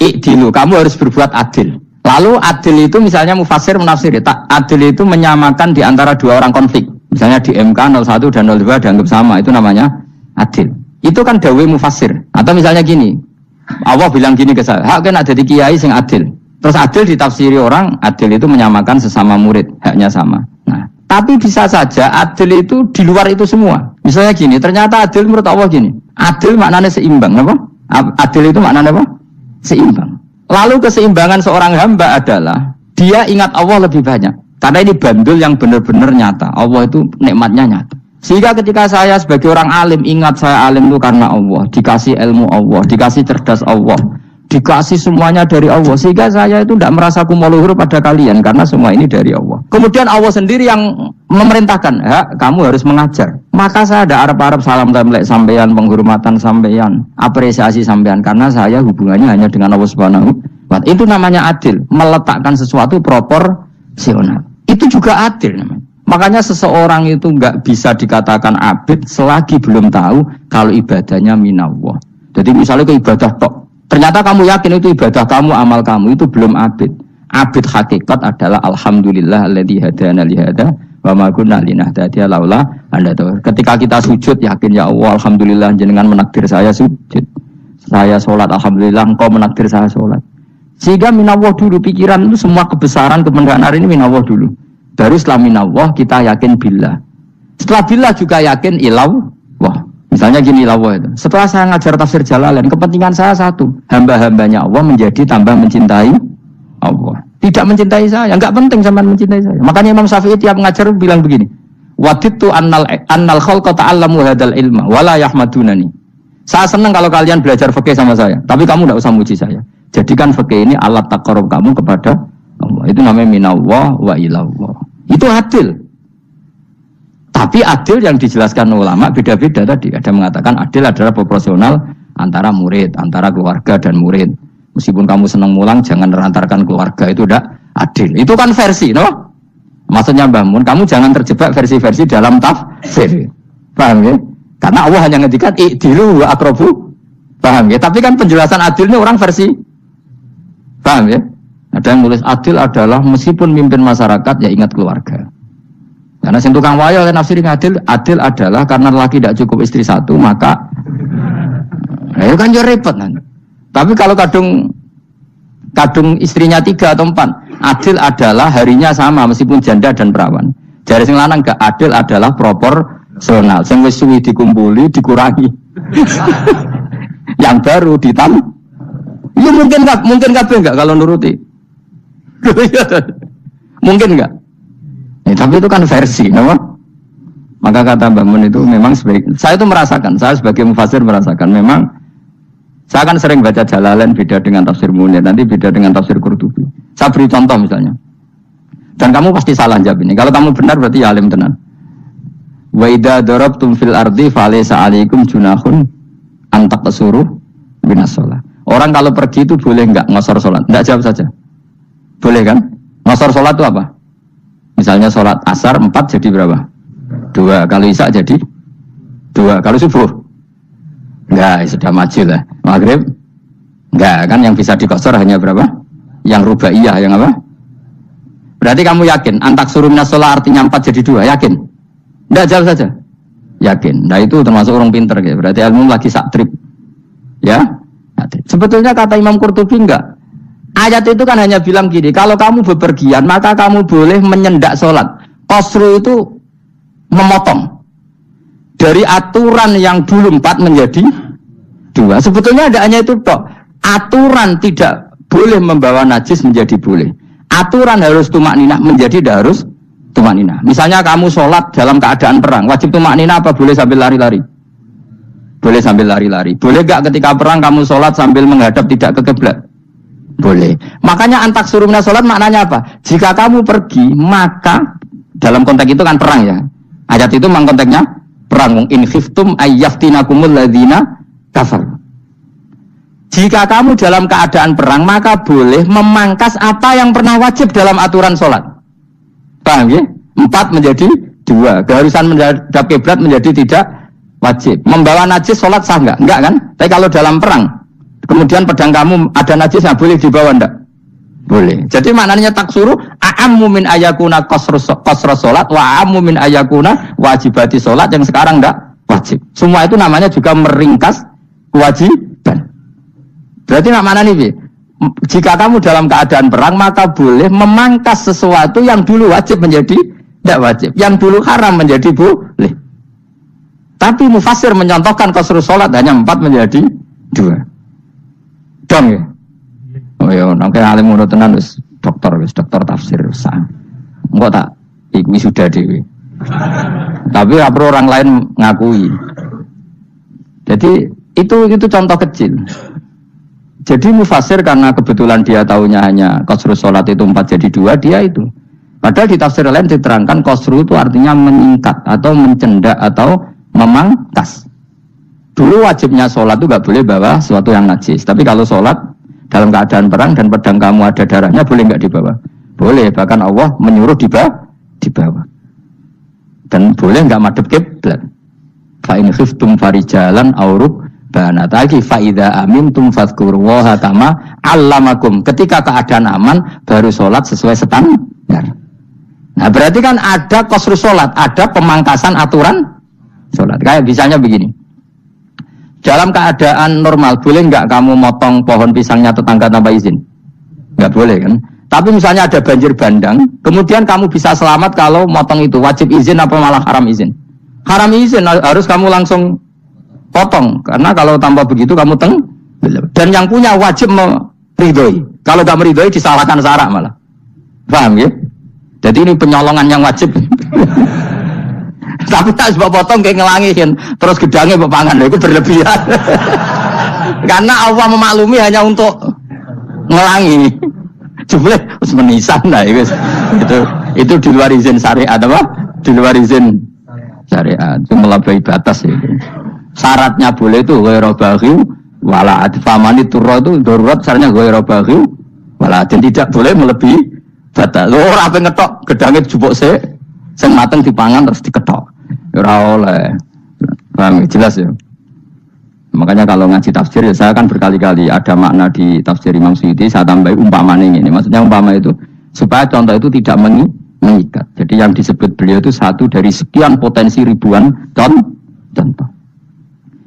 S1: i'dilu, kamu harus berbuat adil. Lalu adil itu misalnya mufasir menafsiri, adil itu menyamakan di antara dua orang konflik. Misalnya di MK 01 dan 02 dianggap sama, itu namanya adil. Itu kan dawai mufasir. Atau misalnya gini, Allah bilang gini ke saya, hak kan ada di kiai sing adil. Terus adil ditafsiri orang, adil itu menyamakan sesama murid, haknya sama. Nah, tapi bisa saja adil itu di luar itu semua. Misalnya gini, ternyata adil menurut Allah gini, adil maknanya seimbang, apa? Adil itu maknanya apa? Seimbang. Lalu keseimbangan seorang hamba adalah dia ingat Allah lebih banyak. Karena ini bandul yang benar-benar nyata. Allah itu nikmatnya nyata. Sehingga ketika saya sebagai orang alim, ingat saya alim itu karena Allah, dikasih ilmu Allah, dikasih cerdas Allah, dikasih semuanya dari Allah. Sehingga saya itu tidak merasa kumuluhur pada kalian, karena semua ini dari Allah. Kemudian Allah sendiri yang memerintahkan, ya, kamu harus mengajar. Maka saya ada Arab-Arab salam templek sampeyan, penghormatan sampeyan, apresiasi sampeyan, karena saya hubungannya hanya dengan Allah Subhanahu wa Ta'ala. Itu namanya adil, meletakkan sesuatu proporsional. Itu juga adil namanya. Makanya seseorang itu nggak bisa dikatakan abid selagi belum tahu kalau ibadahnya minallah. Jadi misalnya ke ibadah tok, ternyata kamu yakin itu ibadah kamu, amal kamu itu belum abid. Abid hakikat adalah alhamdulillah alladzi hadana li hada wa ma kunna linahtadiya laula anda tahu. Ketika kita sujud yakin ya Allah alhamdulillah jenengan menakdir saya sujud. Saya sholat alhamdulillah engkau menakdir saya sholat. Sehingga minallah dulu, pikiran itu semua kebesaran kebenaran ini minallah dulu. Baru setelah minallah kita yakin billah. Setelah billah juga yakin ilawah. Misalnya gini ilawah itu. Setelah saya ngajar tafsir Jalalain, kepentingan saya satu, hamba-hambanya Allah menjadi tambah mencintai Allah. Tidak mencintai saya, enggak penting sampean mencintai saya. Makanya Imam Syafi'i tiap ngajar bilang begini, waditu annal khalqa ta'allamu hadzal ilma wala yahmadunani. Saya senang kalau kalian belajar fikih sama saya, tapi kamu enggak usah muji saya. Jadikan fikih ini alat taqarrub kamu kepada Allah. Itu namanya minallah wa ilallah. Itu adil. Tapi adil yang dijelaskan ulama beda-beda tadi. Ada mengatakan adil adalah proporsional antara murid, antara keluarga dan murid. Meskipun kamu senang mulang, jangan merantarkan keluarga, itu udah adil. Itu kan versi, no? Maksudnya Mbah Mun, kamu jangan terjebak versi-versi dalam tafsir. Paham ya? Karena Allah hanya ngedikan i'dilu wa aqrabu. Paham ya? Tapi kan penjelasan adil ini orang versi. Paham ya? Ada yang nulis adil adalah meskipun mimpin masyarakat ya ingat keluarga. Karena sing tukang wayo nafsiri adil adalah karena laki tidak cukup istri satu maka itu kan yo repot kan. Tapi kalau kadung istrinya 3 atau 4, adil adalah harinya sama meskipun janda dan perawan. Jare sing lanang gak adil adalah proporsional. Sing wis suwi dikumpuli dikurangi. Yang baru ditambah. Ya mungkin kabeh enggak kalau nuruti. Mungkin enggak? Tapi itu kan versi, no? Maka kata Mbak Mun itu memang saya itu merasakan, saya sebagai mufasir merasakan memang saya kan sering baca Jalalain beda dengan tafsir Munir, nanti beda dengan tafsir Qurtubi. Saya beri contoh misalnya. Dan kamu pasti salah jawab ini. Kalau kamu benar berarti ya alim tenan. Wa idza darabtum fil ardi falaysa 'alaikum junahun an taqsuru minas shalah. Orang kalau pergi itu boleh enggak ngosor salat? Enggak, jawab saja. Boleh kan? Ngosor salat itu apa? Misalnya sholat asar 4 jadi berapa? 2. Kalau isya jadi 2. Kalau subuh? Enggak, sudah maju lah. Maghrib? Enggak, kan yang bisa dikosor hanya berapa? Yang rubaiyah, yang apa? Berarti kamu yakin antak suruh minas sholat artinya 4 jadi 2, yakin? Enggak, jawab saja. Yakin. Nah itu termasuk orang pinter ya. Berarti ilmu lagi saktrip. Ya? Sebetulnya kata Imam Qurtubi enggak. Ayat itu kan hanya bilang gini, kalau kamu bepergian maka kamu boleh menyendak sholat. Qasru itu memotong. Dari aturan yang dulu 4 menjadi 2. Sebetulnya ada hanya itu tok. Aturan tidak boleh membawa najis menjadi boleh. Aturan harus tumakninah menjadi tidak harus tumakninah. Misalnya kamu sholat dalam keadaan perang, wajib tumakninah apa boleh sambil lari-lari? Boleh sambil lari-lari. Boleh gak ketika perang kamu sholat sambil menghadap tidak ke kiblat? Boleh. Makanya antak suruh minas sholat maknanya apa? Jika kamu pergi, maka dalam konteks itu kan perang ya. Ayat itu memang konteksnya perang. In khiftum ayyaftinakumul ladzina kafar. Jika kamu dalam keadaan perang, maka boleh memangkas apa yang pernah wajib dalam aturan sholat. Paham ya? 4 menjadi 2. Keharusan menghadap kiblat menjadi tidak wajib. Membawa najis sholat sah enggak? Enggak kan? Tapi kalau dalam perang kemudian pedang kamu ada najisnya, boleh dibawa enggak? Boleh. Jadi maknanya taksuru a'ammu min ayakuna qasra salat wa a'ammu min ayakuna wajibati salat yang sekarang enggak wajib. Semua itu namanya juga meringkas kewajiban. Berarti maknanya nih, jika kamu dalam keadaan perang maka boleh memangkas sesuatu yang dulu wajib menjadi tidak wajib, yang dulu haram menjadi boleh. Tapi mufassir menyontohkan qasru salat hanya 4 menjadi 2. Dong ya. Oh ya, nangke alim ngono tenan wis dokter tafsir wis. Engko tak iku sudah dhewe. Tapi ora perlu orang lain ngakui. Jadi itu contoh kecil. Jadi mufassir karena kebetulan dia tahunya hanya qasru salat itu 4 jadi 2, dia itu. Padahal di tafsir lain diterangkan qasru itu artinya menyingkat atau mencendak atau memangkas. Dulu wajibnya sholat itu gak boleh bawa sesuatu yang najis. Tapi kalau sholat dalam keadaan perang dan pedang kamu ada darahnya, boleh gak dibawa? Boleh, bahkan Allah menyuruh dibawa. Dan boleh gak madhep kiblat. Fa'in khiftum farijalan aurub banataki fa'idha amintum fadhkurullaha kama allamakum. Ketika keadaan aman, baru sholat sesuai standar. Nah berarti kan ada qasru sholat, ada pemangkasan aturan sholat. Kayak misalnya begini. Dalam keadaan normal, boleh nggak kamu motong pohon pisangnya tetangga tanpa izin? Nggak boleh kan? Tapi misalnya ada banjir bandang, kemudian kamu bisa selamat kalau motong itu, wajib izin apa malah haram izin? Haram izin, harus kamu langsung potong, karena kalau tanpa begitu kamu dan yang punya wajib meridhoi. Kalau nggak meridhoi disalahkan syarak malah. Paham ya? Jadi ini penyolongan yang wajib. Tapi tak sebab potong kayak ngelangihin, terus gedangnya bepangan, itu berlebihan. Karena Allah memaklumi hanya untuk ngelangi. Jumlah harus menisan lah itu di luar izin syariat apa? Di luar izin syariat itu melampaui batas itu. Syaratnya boleh itu ghairu baghi wala adfamani turra itu darurat syaratnya ghairu baghi wala dan tidak boleh melebihi batas. Ora ape ngetok gedange jupuk sik sing mateng dipangan terus diketok. Ora oleh. Paham jelas ya. Makanya kalau ngaji tafsir ya saya kan berkali-kali ada makna di tafsir Imam Suyuti saya tambahi umpama ini. Maksudnya umpama itu supaya contoh itu tidak mengikat. Jadi yang disebut beliau itu satu dari sekian potensi ribuan contoh.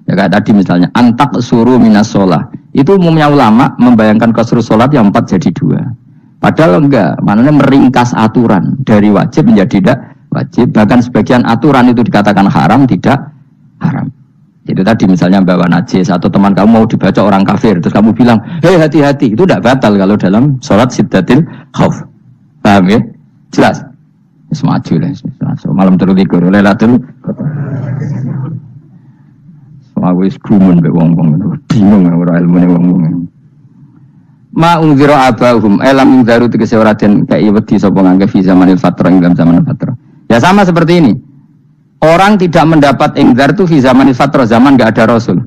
S1: Ya kayak tadi misalnya antak suruh minas sholah. Itu umumnya ulama membayangkan qasrus sholat yang 4 jadi 2. Padahal enggak, maknanya meringkas aturan dari wajib menjadi tidak wajib. Bahkan sebagian aturan itu dikatakan haram, tidak haram. Itu tadi misalnya bawa najis atau teman kamu mau dibaca orang kafir terus kamu bilang, hei hati-hati, itu tidak batal kalau dalam sholat siddatil khauf. Paham ya? Jelas? Semaju lah, malam terlikur, lelatul. Wis gumun mbek wong-wong bingung ora ilmune wong-wong. Ma unzira abahum elam ingdaru tegese ora den kai wedi sapa ngangge fi zamanil fatrah ing dalam zaman fatrah. Ya sama seperti ini. Orang tidak mendapat ingdar itu di zaman fatrah, zaman nggak ada rasul.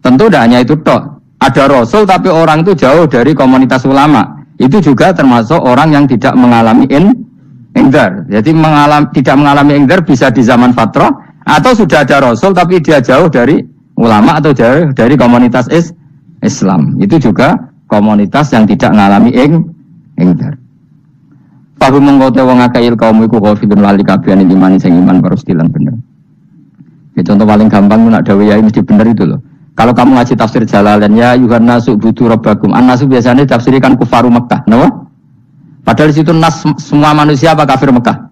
S1: Tentu tidak hanya itu tok. Ada rasul tapi orang itu jauh dari komunitas ulama. Itu juga termasuk orang yang tidak mengalami ingdar. Jadi tidak mengalami ingdar bisa di zaman fatrah atau sudah ada rasul tapi dia jauh dari ulama atau jauh dari komunitas Islam. Itu juga komunitas yang tidak mengalami ingdar. Pahu mengkote wong akail kaum iku kafirun lali kabehane iman sing iman baru stilan bener. Ya contoh paling gampang nak dawuh ya mesti bener itu loh. Kalau kamu ngaji tafsir Jalalain ya ayuhan nasu budu rabbakum. An-nasu biasanya tafsirkan kufaru Mekah, napa? Padahal di situ nas semua manusia apa kafir Mekah?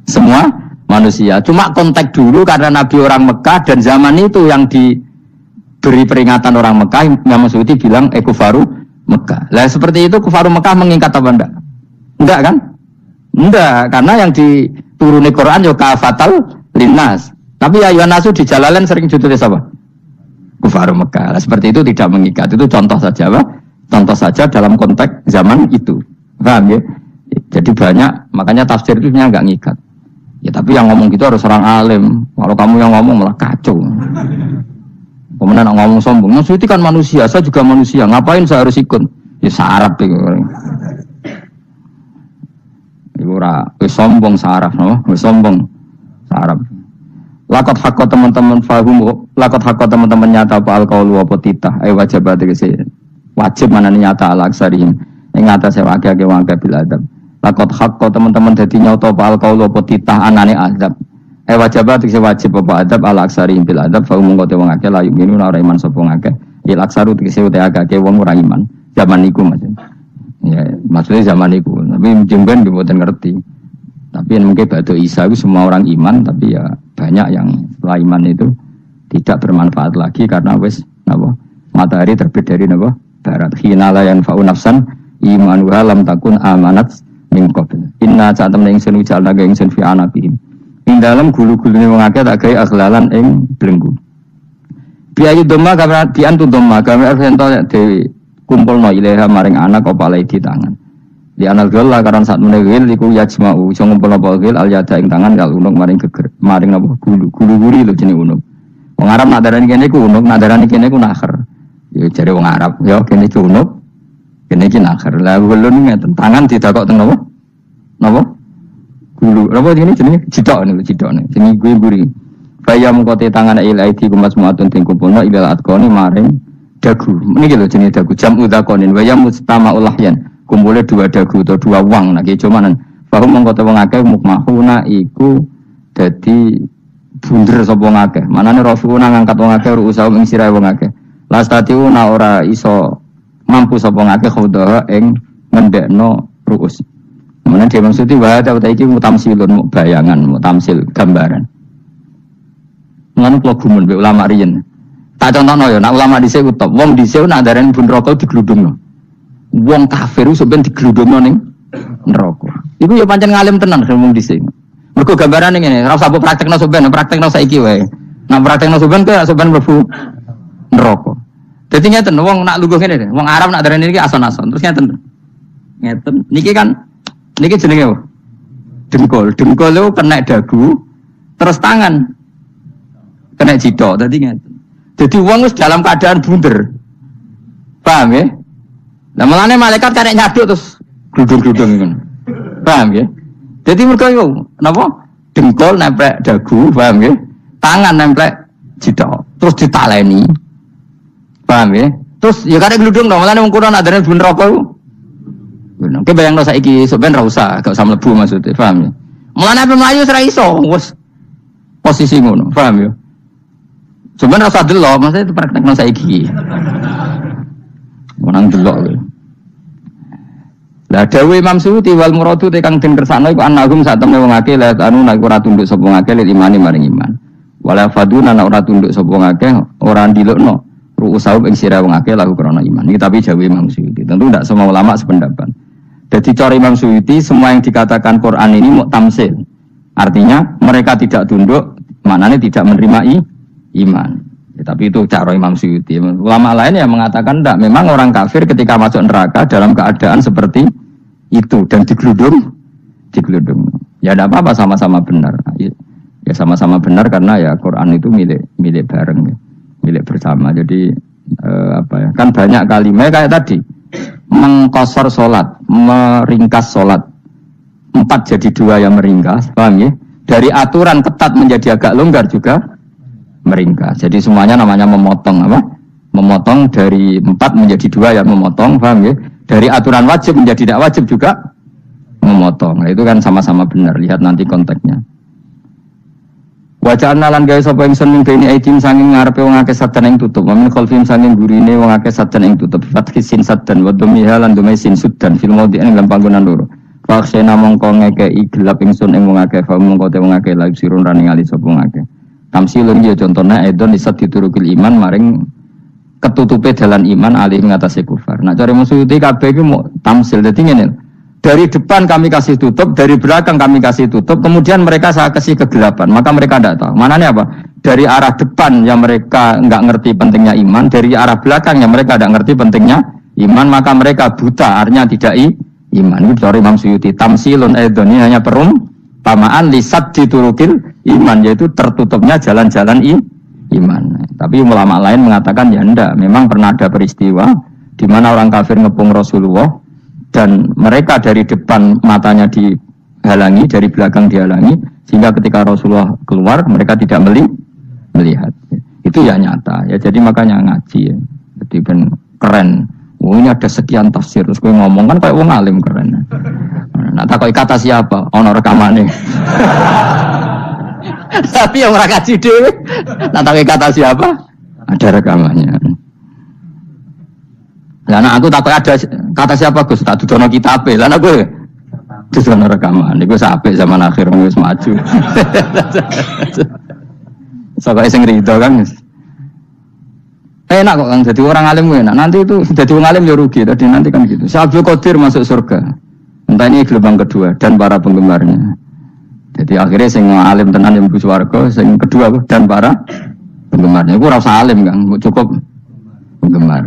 S1: Semua manusia. Cuma konteks dulu karena Nabi orang Mekah dan zaman itu yang diberi peringatan orang Mekah yang Suyuti bilang kufaru Mekah. Lah seperti itu kufaru Mekah mengikat apa enggak? Enggak kan? Enggak, karena yang dituruni Quran yo kafatal linnas. Tapi ayuhan nasu di Jalalain sering ditulis apa? Kufaru Mekah. Nah, seperti itu tidak mengikat. Itu contoh saja, Pak. Contoh saja dalam konteks zaman itu. Paham ya? Jadi banyak, makanya tafsir itu enggak ngikat. Ya tapi yang ngomong gitu harus orang alim. Kalau kamu yang ngomong malah kacau. Kemudian ngomong sombong. Maksudnya kan manusia, saya juga manusia. Ngapain saya harus ikut? Ya sarap itu. Ora wis sombong saraf no, wis sombong saraf. Lakot hakko teman-teman fahum, lakot hakko teman-teman nyata apa alqaulu apa titah, wajib tegese wajib manane nyata alaksarihim. Ing atase wake-wake wong bil adab. Lakot hakko teman-teman dadi nyata apa alqaulu apa titah anane azab. Wajib tegese wajib apa adab alaksarihim bil adab fahum ngote wong akeh layu minu ora iman sapa ngakeh. Il aksaru tegese ute akeh wong ora iman. Zaman niku maksudnya. Ya, maksudnya zaman itu, tapi jemben dibuatin ngerti. Tapi yang mungkin Ba'da Isa itu semua orang iman, tapi ya banyak yang setelah iman itu tidak bermanfaat lagi karena wes napa matahari terbit dari napa barat. Hinala yang fa'u nafsan imanuha lam takun amanat min qabl. Inna catem ingsun ujalna ga ingsun fi anabihim. Ing dalam gulu-gulune wong akeh tak gawe aghlalan ing blenggu. Biayu doma kamera diantu doma kamera sento dewi kumpulno ilaha maring anak apa lai di tangan. Di anal gala karan saat menegil iku yajma'u iso ngumpulno pagil al yada ing tangan kal unuk maring geger maring napa gulu-guri lho jenenge unuk. Wong Arab nak darani kene iku unuk, nak darani kene iku nakher. Ya jare wong Arab, ya kene iki unuk, kene iki nakher. Lah ulun ngeten tangan didakok teng napa? Napa? Gulu. Napa jenenge cidok niku cidokne. Jenenge kuwi guri. Bayam kote tangan ilaiti kumas muatun ting kumpulno ilal atqoni maring dagu. Niki lho jenenge dagu jam udzakonin wa ya mustama ulahyan. Kumpule 2 dagu atau 2 wang nek cumanan. Bahum mengko wong akeh mukmahuna iku dadi bunder sapa wong akeh. Manane rasuluna ngangkat wong akeh ruusa ing sirahe wong akeh. Lastatiuna ora iso mampu sapa wong akeh khodaha ing ngendekno ru'us. Kemudian dia maksudnya wah ta iki mutamsilun bayangan, mutamsil gambaran. Ngono kula gumun be ulama riyen. Tak contohno ya, nak ulama dhisik utop. Wong dhisik nak darani bun neraka digludungno. Wong kafir sampeyan digludungno ning neraka. Iku ya pancen ngalim tenan wong dhisik. Mergo gambarane ngene, ora usah praktekno sampeyan, praktekno saiki wae. Nak praktekno sampeyan kok sampeyan mlebu neraka. Dadi ngeten wong nak lungguh ngene, wong Arab nak darani iki ason-ason. Terus ngeten. Ngeten. Niki jenenge apa? Dengkul. Dengkul itu kena dagu, terus tangan kena jidok. Tadi ngeten. Jadi wong wis dalam keadaan bunder. Paham ya? Lah mulane malaikat karek nyaduk terus gludung-gludung ngono. Paham ya? Jadi mergo yo napa? Dengkul nempel dagu, paham ya? Tangan nempel jidok, terus ditaleni. Paham ya? Terus ya karek gludung dong, mulane wong kuno nak darane bun neraka iku. Oke bayangno saiki sampean ra usah, gak usah mlebu maksudnya, paham ya? Mulane ape mlayu ora iso, wis posisi ngono, paham ya? Sampeyan ra usah delok, maksudnya itu praktekno saiki. Menang delok kowe. Lah dawuh Imam Suyuti wal muradu te kang den kersakno iku annahum sak temne wong akeh la anu nek ora tunduk sapa wong akeh lil imani maring iman. Wala faduna nek ora tunduk sapa wong akeh ora ndilukno ru'usahum ing sira wong akeh lahu krana iman. Iki tapi dawuh Imam Suyuti. Tentu tidak semua ulama sependapat. Jadi cara Imam Suyuti semua yang dikatakan Quran ini muktamsil. Artinya mereka tidak tunduk, maknanya tidak menerima iman. Ya, tapi itu cara Imam Suyuti. Ulama lain yang mengatakan tidak. Memang orang kafir ketika masuk neraka dalam keadaan seperti itu dan digeludung. Ya tidak apa-apa, sama-sama benar. Ya sama-sama benar karena ya Quran itu milik bareng, ya. Milik bersama. Jadi kan banyak kalimat kayak tadi mengkosor solat, meringkas solat 4 jadi 2 yang meringkas, paham ya? Dari aturan ketat menjadi agak longgar juga meringkas. Jadi semuanya namanya memotong apa? Memotong dari 4 menjadi 2 yang memotong, paham ya? Dari aturan wajib menjadi tidak wajib juga memotong. Nah, itu kan sama-sama benar. Lihat nanti konteksnya. Wajahna lan gawe sapa ingsun ning bene aidim sanging ngarepe wong akeh sadan ing tutup. Wa min khalfim sanging gurine wong akeh sadan ing tutup. Fathhi sin sadan wa dhammiha lan dhammi sin sudan fil maudhi'in ing panggonan loro. Faksena mongko ngekeki gelap ingsun ing wong akeh fa mongko te wong akeh la sirun rani ngali sapa wong akeh. Tamsilun ya contone edon isat diturukil iman maring ketutupe dalan iman alih ngatasi kufar. Nah cara Suyuti kabeh iki mau tamsil. Dadi ngene. Dari depan kami kasih tutup, dari belakang kami kasih tutup, kemudian mereka saya kasih kegelapan, maka mereka tidak tahu. Mananya apa? Dari arah depan yang mereka nggak ngerti pentingnya iman, dari arah belakang yang mereka tidak ngerti pentingnya iman, maka mereka buta, artinya tidak iman. Itu dari Imam Suyuti. Tamsilun edoni hanya perumpamaan lisat diturukil iman, yaitu tertutupnya jalan-jalan iman. Tapi ulama lain mengatakan ya enggak, memang pernah ada peristiwa di mana orang kafir ngepung Rasulullah. Dan mereka dari depan matanya dihalangi, dari belakang dihalangi, sehingga ketika Rasulullah keluar mereka tidak melihat. Itu ya nyata. Ya jadi makanya ngaji ya. Jadi ben keren. Oh ini ada sekian tafsir. Terus gue ngomong kan kayak wong alim keren. Nah takoi kata siapa? Ono rekamane. Tapi yang ora ngaji dhewe. Nah takoi kata siapa? Ada rekamannya. Lah anak aku tak ada kata siapa Gus tak dudono kitabe. Lah anak gue dudono rekaman. Iku sampai zaman akhir wis maju. Soale sing rido kan. Enak kok Kang jadi orang alim enak. Nanti itu jadi orang alim ya rugi. Tadi nanti kan gitu. Syabul Qadir masuk surga. Entah ini gelombang kedua dan para penggemarnya. Jadi akhirnya sing alim tenan yang mlebu swarga, sing kedua dan para penggemarnya. Iku ora usah alim Kang, cukup penggemar.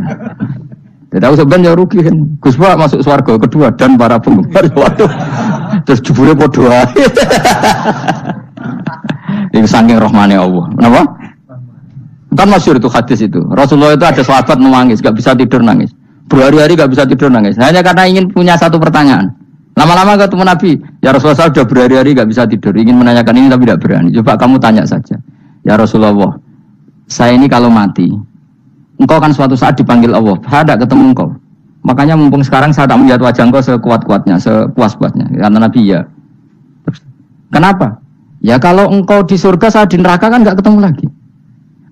S1: Jadi aku sebenarnya rugi kan. Gus Pak masuk swarga kedua dan para penggemar. Waduh. Terus jebule padha ae. Itu saking rahmane Allah. Kenapa? Kan masyhur itu hadis itu. Rasulullah itu ada sahabat menangis, enggak bisa tidur nangis. Berhari-hari enggak bisa tidur nangis. Hanya karena ingin punya satu pertanyaan. Lama-lama ketemu Nabi, ya Rasulullah sudah berhari-hari enggak bisa tidur, ingin menanyakan ini tapi tidak berani. Coba kamu tanya saja. Ya Rasulullah, saya ini kalau mati engkau kan suatu saat dipanggil Allah, saya tidak ketemu engkau. Makanya mumpung sekarang saya tak melihat wajah engkau sekuat-kuatnya, sepuas-puasnya. Karena Nabi ya. Terus, kenapa? Ya kalau engkau di surga, saya di neraka kan nggak ketemu lagi.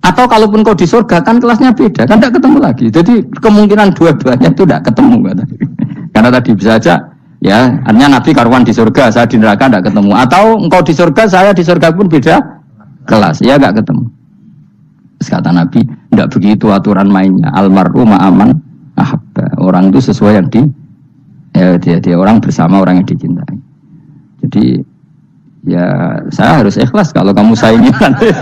S1: Atau kalaupun engkau di surga kan kelasnya beda, kan nggak ketemu lagi. Jadi kemungkinan dua-duanya itu tidak ketemu. Karena karena tadi bisa aja ya, artinya Nabi karuan di surga, saya di neraka tidak ketemu. Atau engkau di surga, saya di surga pun beda kelas, ya nggak ketemu. Terus kata Nabi, tidak begitu aturan mainnya. Almar'u ma'aman ahabba. Orang itu sesuai yang dia orang bersama orang yang dicintai. Jadi ya saya harus ikhlas kalau kamu saingi nanti.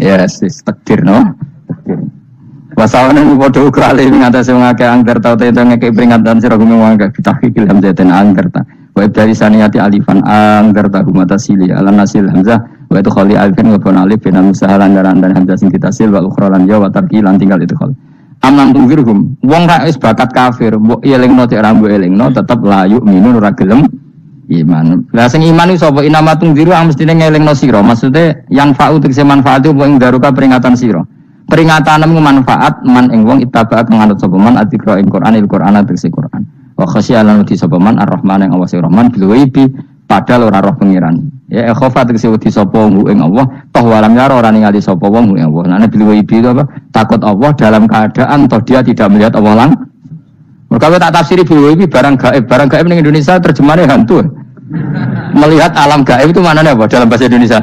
S1: Ya takdir no. Wasawane padha ukrale ngatasi ngake angker tau te ngeke peringatan sira gume wangke ditahkil hamzah ten angker ta. Wa dari saniyati alifan angker ta humatasili ala nasil hamzah wa itu khali alifan wa bon alif bin musahalan dan hamzah sing ditasil wa ukhra lan ya wa tarkilan tinggal itu khali. Amnan tungirhum wong ra wis bakat kafir mbok elingno cek ra mbok elingno tetep layu minun ora gelem iman. Lah sing iman iku sapa inamatung diru mestine ngelingno sira. Maksude yang fa'u tegese manfaat iku ing daruka peringatan sira. Peringatanmu manfaat man ing wong ittaba nganut sapa man adzikra ing Qur'anil Qur'an tegese Qur'an. Wa khasyialan uti sapa man ar-Rahman ing awase Rahman bil ghaibi padahal ora roh pengiran. Ya khofa tegese uti sapa ing Allah toh walam yara ora ningali sapa wong ing Allah. Nah bil ghaibi itu apa? Takut Allah dalam keadaan toh dia tidak melihat Allah lang. Mereka tak tafsiri bil ghaibi barang gaib ning Indonesia terjemahane hantu. Melihat alam gaib itu maknanya apa dalam bahasa Indonesia?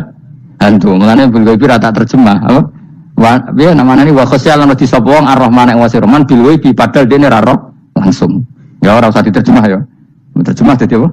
S1: Hantu. Maknanya bil ghaibi ra tak terjemah apa? Ya namanya ini wa khosyalan di sapa wong ar-Rahman ing wasi Rahman bil ghaibi padahal dene ra roh langsung. Ya ora usah diterjemah ya. Terjemah dadi apa?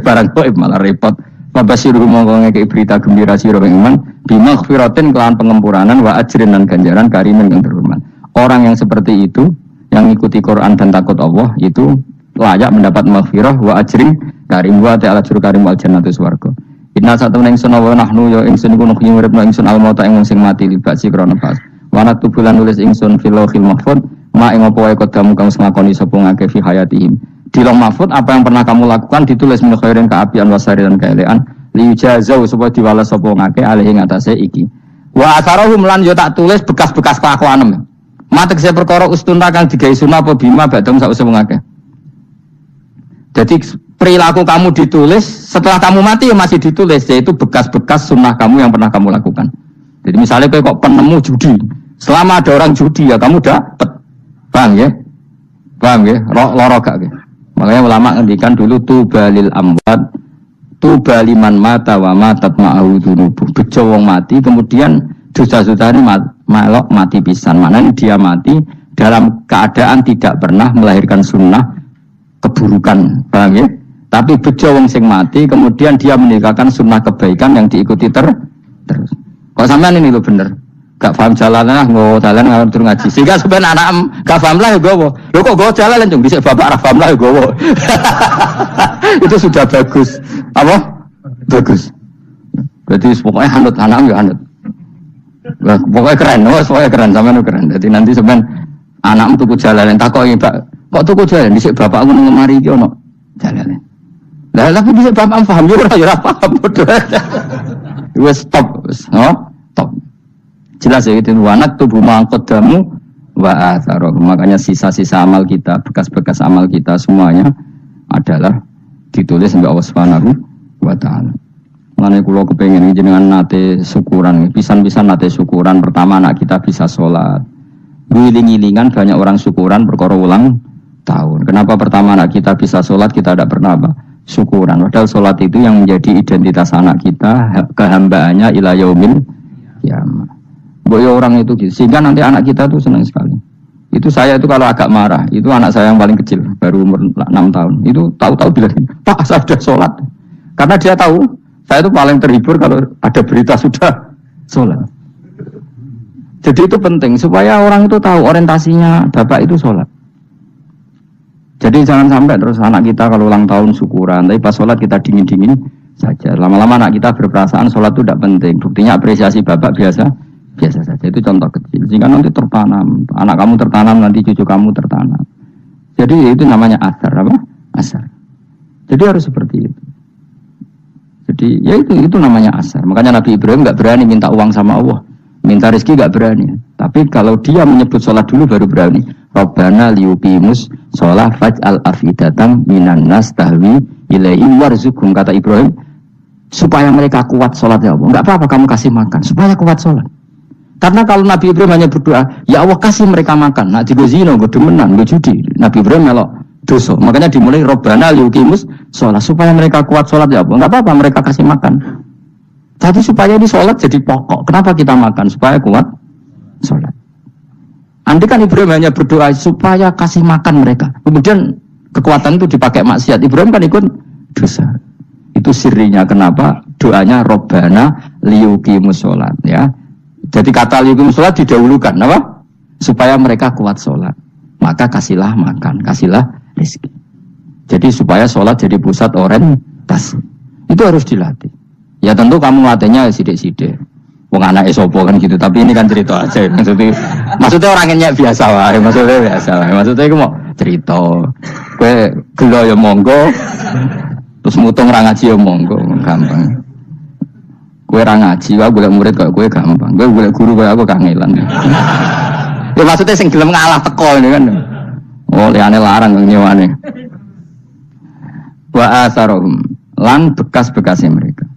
S1: Barang gaib malah repot. Mabasyiru monggo ngeke berita gembira sira ing iman bimaghfiratin kelawan pengempuranan wa ajrin dan ganjaran karimin yang terhormat. Orang yang seperti itu yang mengikuti Quran dan takut Allah itu layak mendapat maghfirah wa ajrin karim wa ta'ala juru karim wal jannatu swarga. Inna satamna ingsun wa nahnu ya ingsun iku nuhyi uripna ingsun al-mauta ing sing mati libasi krana pas. Wa natubulan nulis ingsun fil lauhil mahfuz ma ing apa wae kodamu kang nglakoni sapa ngake fi hayatihim. Di lauh mahfuz apa yang pernah kamu lakukan ditulis min khairin kaapian wasari dan kaelean liujazau supaya diwales sapa ngake alih ing atase iki. Wa atharahum lan yo tak tulis bekas-bekas kelakuanem. Matek saya perkara ustunta kang digawe sunah apa bima badhem sak usum ngake. Jadi perilaku kamu ditulis setelah kamu mati ya masih ditulis, yaitu bekas-bekas sunnah kamu yang pernah kamu lakukan. Jadi misalnya kok penemu judi, selama ada orang judi ya kamu dapat, paham ya? Loro gak ya? Makanya ulama ngendikan dulu tubalil amwat, tubaliman mata wa matat ma'ahu dunubuh. Bejo wong mati kemudian dosa-dosa ini malok mati pisan. Maknanya dia mati dalam keadaan tidak pernah melahirkan sunnah keburukan, paham ya? Tapi bejo wong sing mati kemudian dia meninggalkan sunnah kebaikan yang diikuti terus. Kok sampean ini lo bener, gak paham jalan lah, nggak jalan nggak turun ngaji. Sehingga sebenarnya anak gak paham lah ya gowo. Lo kok gowo jalan cung, bisa bapak paham lah ya gowo. Itu sudah bagus, apa? Bagus. Berarti pokoknya hanut anak ya hanut. Pokoknya keren, pokoknya keren sampean keren. Jadi nanti sebenarnya anak tuku jalan, tak kok kok tuku jalan, bisa bapak aku ngemari iki ono jalan. Lah tapi bisa paham paham yo ora paham bodoh. Wes stop, stop. Jelas ya itu wanak tubuh mangkodamu wa atharoh. Makanya sisa-sisa amal kita, bekas-bekas amal kita semuanya adalah ditulis oleh Allah Subhanahu wa taala. Mane kula kepengin jenengan nate syukuran, pisan-pisan nate syukuran pertama anak kita bisa sholat. Giling-gilingan banyak orang syukuran perkara ulang tahun. Kenapa pertama anak kita bisa sholat kita tidak pernah apa? Syukuran. Padahal sholat itu yang menjadi identitas anak kita, kehambaannya ila yaumil qiyamah. Boyo orang itu gitu. Sehingga nanti anak kita tuh senang sekali. Itu saya itu kalau agak marah, itu anak saya yang paling kecil, baru umur 6 tahun. Itu tahu-tahu bilang, "Pak, saya sudah sholat." Karena dia tahu, saya itu paling terhibur kalau ada berita sudah sholat. Jadi itu penting supaya orang itu tahu orientasinya bapak itu sholat. Jadi jangan sampai terus anak kita kalau ulang tahun syukuran, tapi pas sholat kita dingin-dingin saja. Lama-lama anak kita berperasaan sholat itu tidak penting. Buktinya apresiasi bapak biasa saja. Itu contoh kecil. Sehingga nanti tertanam, anak kamu tertanam, nanti cucu kamu tertanam. Jadi itu namanya asar, apa? Asar. Jadi harus seperti itu. Jadi ya itu namanya asar. Makanya Nabi Ibrahim nggak berani minta uang sama Allah, minta rezeki nggak berani. Tapi kalau dia menyebut sholat dulu baru berani. Rabbana liyuqimus sholat faj'al afidatam minan nas tahwi ilaihi warzuqhum, kata Ibrahim, supaya mereka kuat sholat ya Allah. Enggak apa-apa kamu kasih makan supaya kuat sholat. Karena kalau Nabi Ibrahim hanya berdoa, ya Allah kasih mereka makan. Nak digo zina, go demenan, go judi. Nabi Ibrahim melok dosa. Makanya dimulai Robbana liuqimus sholat supaya mereka kuat sholat ya Allah. Enggak apa-apa mereka kasih makan. Tapi supaya di sholat jadi pokok. Kenapa kita makan? Supaya kuat sholat. Andai kan Ibrahim hanya berdoa supaya kasih makan mereka. Kemudian kekuatan itu dipakai maksiat. Ibrahim kan ikut dosa. Itu sirinya kenapa doanya Robbana liuqimus sholat ya. Jadi kata liuqimus sholat didahulukan apa? Supaya mereka kuat sholat. Maka kasihlah makan, kasihlah rezeki. Jadi supaya sholat jadi pusat orientasi. Itu harus dilatih. Ya tentu kamu latihnya sidik-sidik. Wong anak esopo kan gitu. Tapi ini kan cerita aja. Maksudnya orangnya biasa lah. Maksudnya biasa lah. Maksudnya itu mau cerita. Kue gelo ya monggo. Terus mutung ra ngaji ya monggo. Gampang. Kue ra ngaji, aku golek murid kok kue gampang. Kue golek guru kaya aku kangelan. Ya maksudnya sing gelem ngalah teko ini kan. Oh, liane larang nyewane. Wa asarohum lan bekas-bekasnya mereka.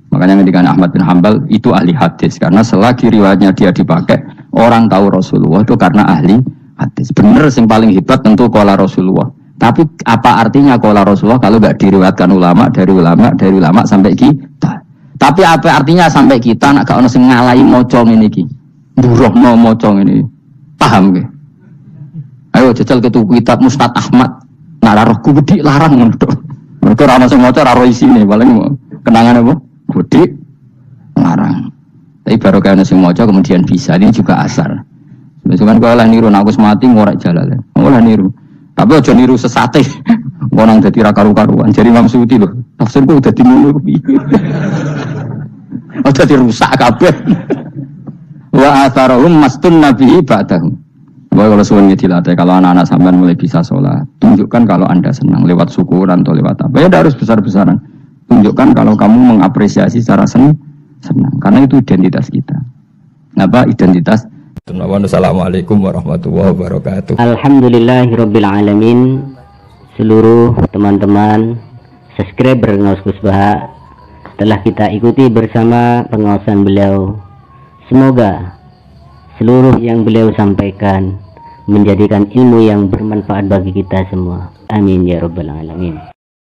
S1: Makanya ngendikan Ahmad bin Hanbal itu ahli hadis karena selagi riwayatnya dia dipakai orang tahu Rasulullah itu karena ahli hadis. Bener yang paling hebat tentu qala Rasulullah. Tapi apa artinya qala Rasulullah kalau enggak diriwayatkan ulama dari ulama sampai kita. Tapi apa artinya sampai kita nak gak ono sing ngalahi maca ngene iki. Mburohno maca ngene. Paham nggih? Ayo jajal ke tuku kitab Mustad Ahmad. Nak ra roh gede larang ngono to. Mergo ora ono sing maca ora ro isine, paling kenangan apa? Gede larang. Tapi baru kaya sing maca kemudian bisa ini juga asar. Cuman kalau lah niru aku mati ngorek jalan. Lah niru. Tapi aja niru sesate. Orang dadi ra karu-karuan. Jadi Imam Suyuti lho. Tafsirku udah ngono kuwi. Udah dirusak kabeh. Wa atharahum mastun nabi ba'dahu. Bahwa kalau suami dilatih, kalau anak-anak sampean mulai bisa sholat, tunjukkan kalau Anda senang lewat syukuran atau lewat apa. Ya harus besar-besaran. Tunjukkan kalau kamu mengapresiasi secara senang, karena itu identitas kita. Apa identitas? Assalamualaikum warahmatullahi wabarakatuh.
S2: Alhamdulillahirabbil seluruh teman-teman subscriber Ngaus Gus Baha telah kita ikuti bersama pengawasan beliau. Semoga seluruh yang beliau sampaikan menjadikan ilmu yang bermanfaat bagi kita semua. Amin ya rabbal alamin.